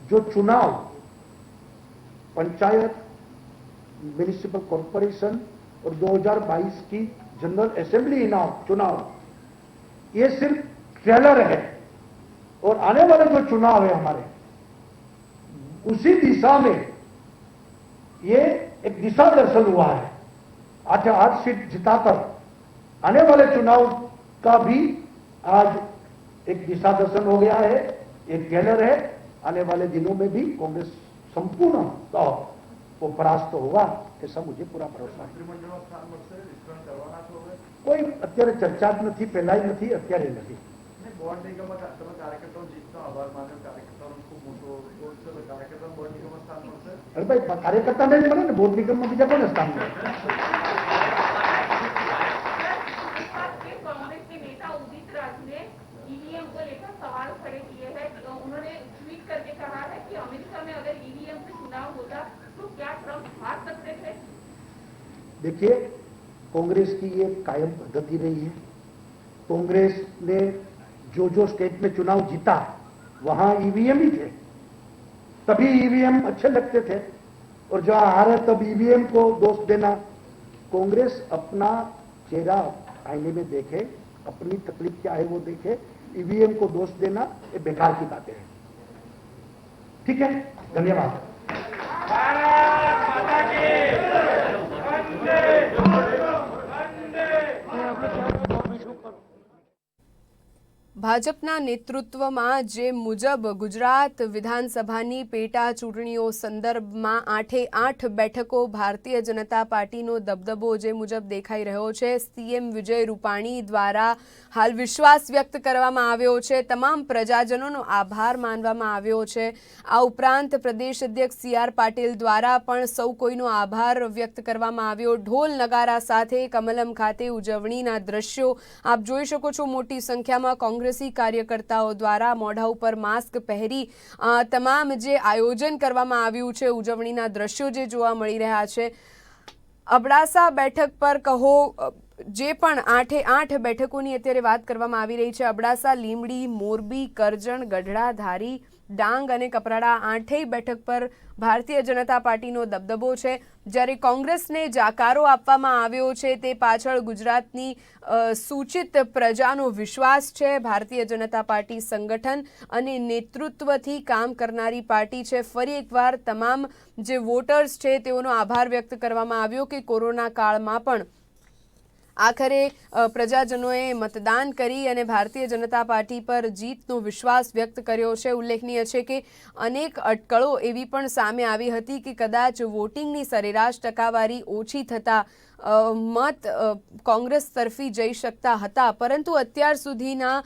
जो चुनाव, पंचायत, म्युनिसिपल कॉर्पोरेशन और 2022 की जनरल असेंबली चुनाव, ये सिर्फ ट्रेलर है और आने वाले जो चुनाव है हमारे, उसी दिशा में ये एक दिशा दर्शन हुआ है। 8 सीट जिताकर आने वाले चुनाव का भी आज एक दिशा दर्शन हो गया है, एक ट्रेलर है। आने वाले दिनों में भी कांग्रेस संपूर्ण तौर वो परास्त होगा, ऐसा मुझे पूरा भरोसा है। कोई અત્યારે ચર્ચા જ નથી, પહેલાય નથી, અત્યારે નથી। अरे भाई कार्यकर्ता नहीं बने ना, बोर्ड निगम में बीजा कोने स्थान में। कांग्रेस के नेता उदित राज ने ईवीएम को लेकर सवाल खड़े किए हैं। उन्होंने ट्वीट करके कहा है कि अमेरिका में अगर ईवीएम से चुनाव होता तो क्या ट्रंप हार सकते थे? देखिए, कांग्रेस की ये कायम पद्धति रही है। कांग्रेस ने जो स्टेट में चुनाव जीता वहां ईवीएम ही थे, तभी ईवीएम अच्छे लगते थे, और जहां हारे तब ईवीएम को दोष देना। कांग्रेस अपना चेहरा आईने में देखे, अपनी तकलीफ क्या है वो देखे, ईवीएम को दोष देना ये बेकार की बातें हैं। ठीक है, धन्यवाद। ભાજપના નેતૃત્વમાં જે મુજબ ગુજરાત વિધાનસભાની પેટા ચૂંટણીઓ સંદર્ભમાં 8 બેઠકો ભારતીય જનતા પાર્ટીનો દબદબો જે મુજબ દેખાઈ રહ્યો છે, સીએમ વિજય રૂપાણી દ્વારા હાલ વિશ્વાસ વ્યક્ત કરવામાં આવ્યો છે, તમામ પ્રજાજનોનો આભાર માનવામાં આવ્યો છે। આ ઉપરાંત પ્રદેશ અધ્યક્ષ CR પાટીલ દ્વારા પણ સૌ કોઈનો આભાર વ્યક્ત કરવામાં આવ્યો। ઢોલ નગારા સાથે કમલમ ખાતે ઉજવણીના દ્રશ્યો આપ જોઈ શકો છો। મોટી સંખ્યામાં કોંગ્રેસ સાહસી કાર્યકર્તાઓ દ્વારા મોઢા ઉપર માસ્ક પહેરી તમામ જે આયોજન કરવામાં આવ્યું છે, ઉજવણીના દ્રશ્યો જે જોવા મળી રહ્યા છે. અબડાસા બેઠક પર કહો, જે પણ 8 બેઠકોની અત્યારે વાત કરવામાં આવી રહી છે, અબડાસા, લીંબડી, મોરબી, કરજણ, ગઢડા, ધારી, ડાંગ અને કપરાડા 8 બેઠક પર ભારતીય જનતા પાર્ટીનો દબદબો છે. જ્યારે કોંગ્રેસને જાકારો આપવામાં આવ્યો છે તે પાછળ ગુજરાતની સૂચિત પ્રજાનો વિશ્વાસ છે. ભારતીય જનતા પાર્ટી સંગઠન અને નેતૃત્વથી કામ કરનારી પાર્ટી છે. ફરી એકવાર તમામ જે વોટર્સ છે તેઓનો આભાર વ્યક્ત કરવામાં આવ્યો કે કોરોના કાળમાં પણ આખરે પ્રજાજનોએ મતદાન કરી અને ભારતીય જનતા પાર્ટી પર જીતનો વિશ્વાસ વ્યક્ત કર્યો છે. ઉલ્લેખનીય છે કે અનેક અટકળો એવી પણ સામે આવી હતી કે કદાચ વોટિંગની સરેરાશ ટકાવારી ઓછી થતાં મત કોંગ્રેસ તરફી જઈ શકતા હતા, પરંતુ અત્યાર સુધીના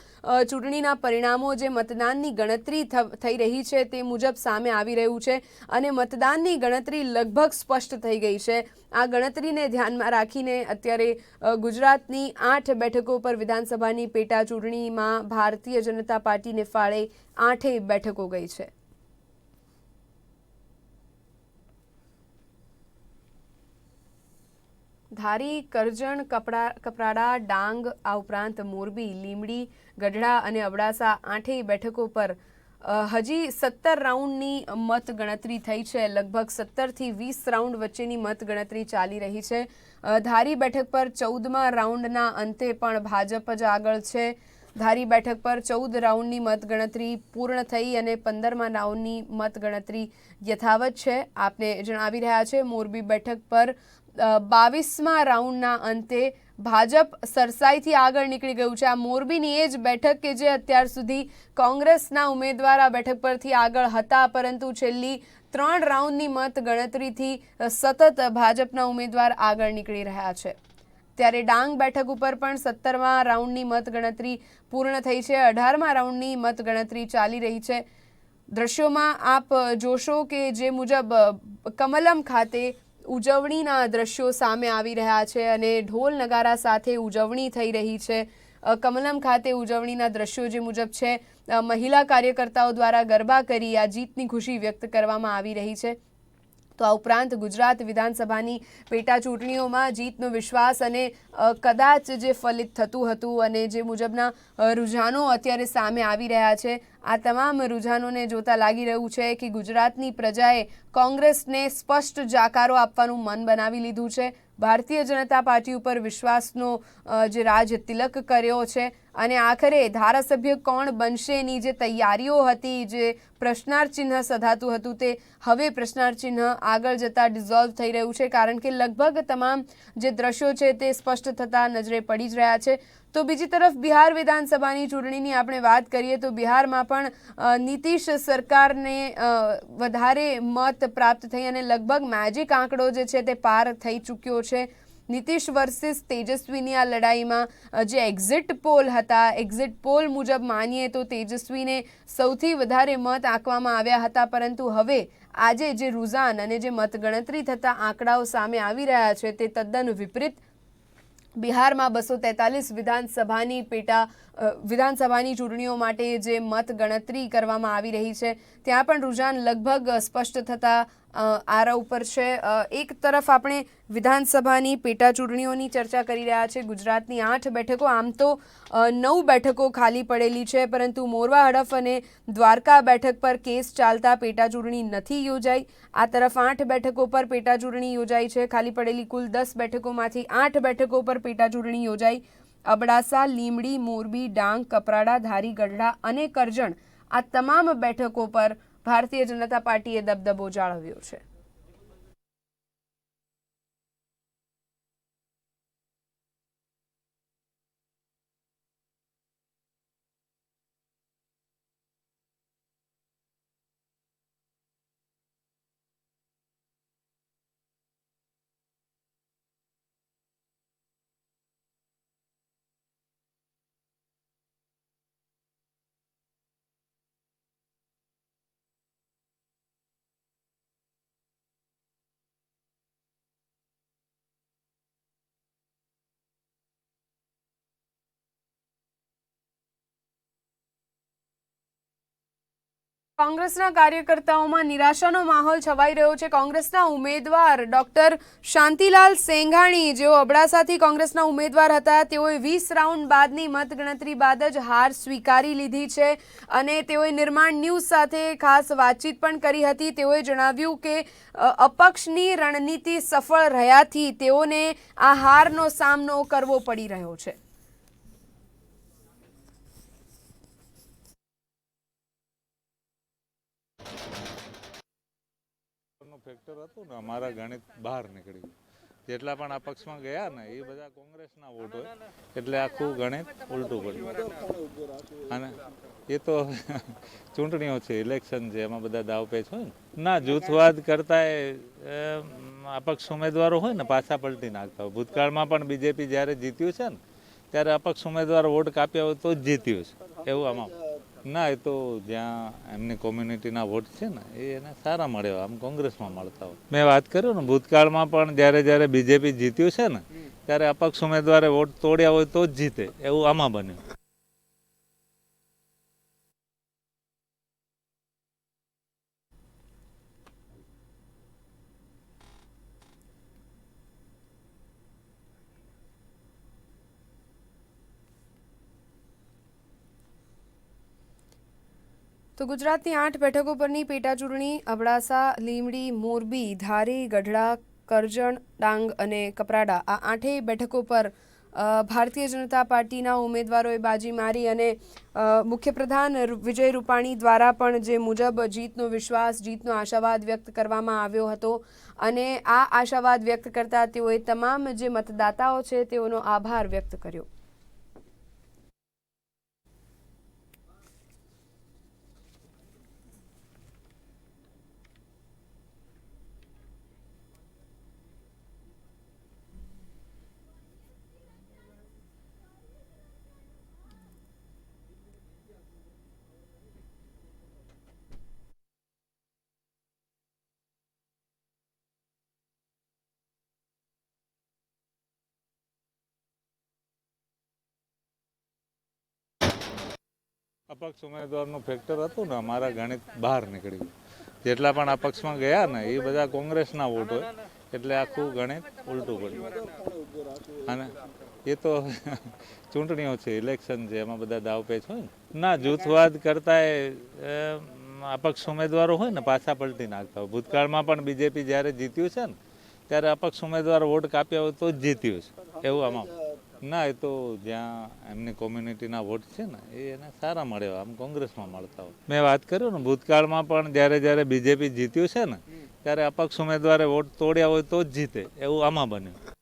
ચૂંટણીના પરિણામો જે મતદાનની ગણતરી થઈ રહી છે તે મુજબ સામે આવી રહ્યું છે અને મતદાનની ગણતરી લગભગ સ્પષ્ટ થઈ ગઈ છે. આ ગણતરીને ધ્યાનમાં રાખીને અત્યારે ગુજરાતની 8 બેઠકો પર વિધાનસભાની પેટા ચૂંટણીમાં ભારતીય જનતા પાર્ટીને ફાળે 8 બેઠકો ગઈ છે. ધારી, કરજણ, કપરાડા, ડાંગ, આ ઉપરાંત મોરબી, લીંબડી, ગઢડા અને અબડાસા 8 બેઠકો પર હજી 17 રાઉન્ડની મતગણતરી થઈ છે. લગભગ 17 થી 20 રાઉન્ડ વચ્ચેની મતગણતરી ચાલી રહી છે. ધારી બેઠક પર 14મા રાઉન્ડના અંતે પણ ભાજપ જ આગળ છે. ધારી બેઠક પર 14 રાઉન્ડની મતગણતરી પૂર્ણ થઈ અને 15મા રાઉન્ડની મતગણતરી યથાવત છે. આપને જણાવી રહ્યા છે મોરબી બેઠક પર 22મા રાઉન્ડના અંતે ભાજપ સરસાઈથી આગળ નીકળી ગયું છે. આ મોરબીની એ જ બેઠક કે જે અત્યાર સુધી કોંગ્રેસના ઉમેદવાર આ બેઠક પરથી આગળ હતા, પરંતુ છેલ્લી 3 રાઉન્ડની મત ગણતરીથી સતત ભાજપના ઉમેદવાર આગળ નીકળી રહ્યા છે. ત્યારે ડાંગ બેઠક ઉપર પણ 17મા રાઉન્ડની મતગણતરી પૂર્ણ થઈ છે. 18મા રાઉન્ડની મતગણતરી ચાલી રહી છે. દ્રશ્યોમાં આપ જોશો કે જે મુજબ કમલમ ખાતે ઉજવણીના દ્રશ્યો સામે આવી રહ્યા છે અને ઢોલ નગારા સાથે ઉજવણી થઈ રહી છે. કમલમ ખાતે ઉજવણીના દ્રશ્યો જે મુજબ છે, મહિલા કાર્યકર્તાઓ દ્વારા ગરબા કરી આ જીતની ખુશી વ્યક્ત કરવામાં આવી રહી છે. તો આ ઉપરાંત ગુજરાત વિધાનસભાની પેટા ચૂંટણીઓમાં જીતનો વિશ્વાસ અને કદાચ જે ફલિત થતું હતું અને જે મુજબના રૂઝાનો અત્યારે સામે આવી રહ્યા છે, આ તમામ રૂઝાનોને જોતા લાગી રહ્યું છે કે ગુજરાતની પ્રજાએ કોંગ્રેસને સ્પષ્ટ જાકારો આપવાનું મન બનાવી લીધું છે. ભારતીય જનતા પાર્ટી ઉપર વિશ્વાસનો જે રાજ તિલક કર્યો છે અને આખરે ધારાસભ્ય કોણ બનશે એની જે તૈયારીઓ હતી, જે પ્રશ્નાર્થ ચિહ્ન સધાતું હતું, તે હવે પ્રશ્નાર્થ ચિહ્ન આગળ જતાં ડિઝોલ્વ થઈ રહ્યું છે, કારણ કે લગભગ તમામ જે દ્રશ્યો છે તે સ્પષ્ટ થતાં નજરે પડી જ રહ્યા છે. તો બીજી તરફ બિહાર વિધાનસભાની ચૂંટણીની આપણે વાત કરીએ તો બિહારમાં પણ નીતિશ સરકારને વધારે મત પ્રાપ્ત થઈ અને લગભગ મેજિક આંકડો જે છે તે પાર થઈ ચૂક્યો છે. નીતિશ વર્સિસ તેજસ્વીની આ લડાઈમાં જે એક્ઝિટ પોલ હતા, એક્ઝિટ પોલ મુજબ માનીએ તો તેજસ્વીને સૌથી વધારે મત આંકવામાં આવ્યા હતા, પરંતુ હવે આજે જે રૂઝાન અને જે મતગણતરી થતા આંકડાઓ સામે આવી રહ્યા છે તે તદ્દન વિપરીત. બિહારમાં 243 વિધાનસભાની ચૂંટણીઓ માટે જે મત ગણતરી કરવામાં આવી રહી છે, ત્યાં પણ રૂઝાન લગભગ સ્પષ્ટ થતા આરા ઉપર છે. એક તરફ આપણે વિધાનસભાની પેટા ચૂંટણીઓની ચર્ચા કરી રહ્યા છે. ગુજરાતની 8 બેઠકો, આમ તો 9 બેઠકો ખાલી પડેલી છે, પરંતુ મોરવા હડફ અને દ્વારકા બેઠક પર કેસ ચાલતા પેટા ચૂંટણી નથી યોજાઈ. આ તરફ 8 બેઠકો પર પેટા ચૂંટણી યોજાઈ છે. ખાલી પડેલી કુલ 10 બેઠકોમાંથી 8 બેઠકો પર પેટા ચૂંટણી યોજાઈ. અબડાસા, લીંબડી, મોરબી, ડાંગ, કપરાડા, ધારી, ગઢડા અને કરજણ, આ તમામ બેઠકો પર ભારતીય જનતા પાર્ટીએ દબદબો જાળવ્યો છે. કોંગ્રેસના કાર્યકર્તાઓમાં નિરાશાનો માહોલ છવાઈ રહ્યો છે. કોંગ્રેસના ઉમેદવાર ડોક્ટર શાંતિલાલ સેંઘાણી, જેઓ અબડાસાથી કોંગ્રેસના ઉમેદવાર હતા, તેઓએ 20 રાઉન્ડ બાદની મતગણતરી બાદ જ હાર સ્વીકારી લીધી છે અને તેઓએ નિર્માણ ન્યૂઝ સાથે ખાસ વાતચીત પણ કરી હતી. તેઓએ જણાવ્યું કે અપક્ષની રણનીતિ સફળ રહ્યાથી તેઓને આ હારનો સામનો કરવો પડી રહ્યો છે. ફેક્ટર હતું ને, અમારા ગણિત બહાર નીકળ્યું. જેટલા પણ આ પક્ષમાં ગયા ને એ બધા કોંગ્રેસના વોટ હોય એટલે આખું ગણિત ઉલટું પડ્યું. અને એ તો ચૂંટણીઓ છે, ઇલેક્શન છે, એમાં બધા દાવપેચ હોય ને. ના, જૂથવાદ કરતા અપક્ષ ઉમેદવારો હોય ને પાછા પલટી નાખતા હોય. ભૂતકાળમાં પણ બીજેપી જ્યારે જીત્યું છે ને ત્યારે અપક્ષ ઉમેદવારો વોટ કાપ્યા હોય તો જ જીત્યું છે એવું આમાં. ના, એ તો જ્યાં એમની કોમ્યુનિટીના વોટ છે ને એને સારા મળ્યા, આમ કોંગ્રેસમાં મળતા હોય. મેં વાત કર્યું ને, ભૂતકાળમાં પણ જ્યારે બીજેપી જીત્યું છે ને ત્યારે અપક્ષ ઉમેદવારે વોટ તોડ્યા હોય તો જ જીતે એવું આમાં બન્યું. તો ગુજરાતની 8 બેઠકો પરની પેટા ચૂંટણી અબડાસા, લીંબડી, મોરબી, ધારી, ગઢડા, કરજણ, ડાંગ અને કપરાડા, આ 8 બેઠકો પર ભારતીય જનતા પાર્ટીના ઉમેદવારોએ બાજી મારી અને મુખ્યપ્રધાન વિજય રૂપાણી દ્વારા પણ જે મુજબ જીતનો વિશ્વાસ, જીતનો આશાવાદ વ્યક્ત કરવામાં આવ્યો હતો અને આ આશાવાદ વ્યક્ત કરતા તેઓએ તમામ જે મતદાતાઓ છે તેઓનો આભાર વ્યક્ત કર્યો. અપક્ષ ઉમેદવારનું ફેક્ટર હતું ને, અમારા ગણિત બહાર નીકળ્યું. જેટલા પણ અપક્ષમાં ગયા ને એ બધા કોંગ્રેસના વોટ હોય એટલે આખું ગણિત ઉલટું પડ્યું. અને એ તો ચૂંટણીઓ છે, ઇલેક્શન છે, એમાં બધા દાવપેચ હોય ને. ના, જૂથવાદ કરતા અપક્ષ ઉમેદવારો હોય ને પાછા પલટી નાખતા હોય. ભૂતકાળમાં પણ બીજેપી જ્યારે જીત્યું છે ને ત્યારે અપક્ષ ઉમેદવારો વોટ કાપ્યા હોય તો જ જીત્યું છે એવું આમાં. ના, એ તો જ્યાં એમની કોમ્યુનિટીના વોટ છે ને એને સારા મળ્યા, આમ કોંગ્રેસમાં મળતા હોય. મેં વાત કર્યું ને, ભૂતકાળમાં પણ જ્યારે બીજેપી જીત્યું છે ને ત્યારે અપક્ષ ઉમેદવારે વોટ તોડ્યા હોય તો જ જીતે એવું આમાં બન્યું.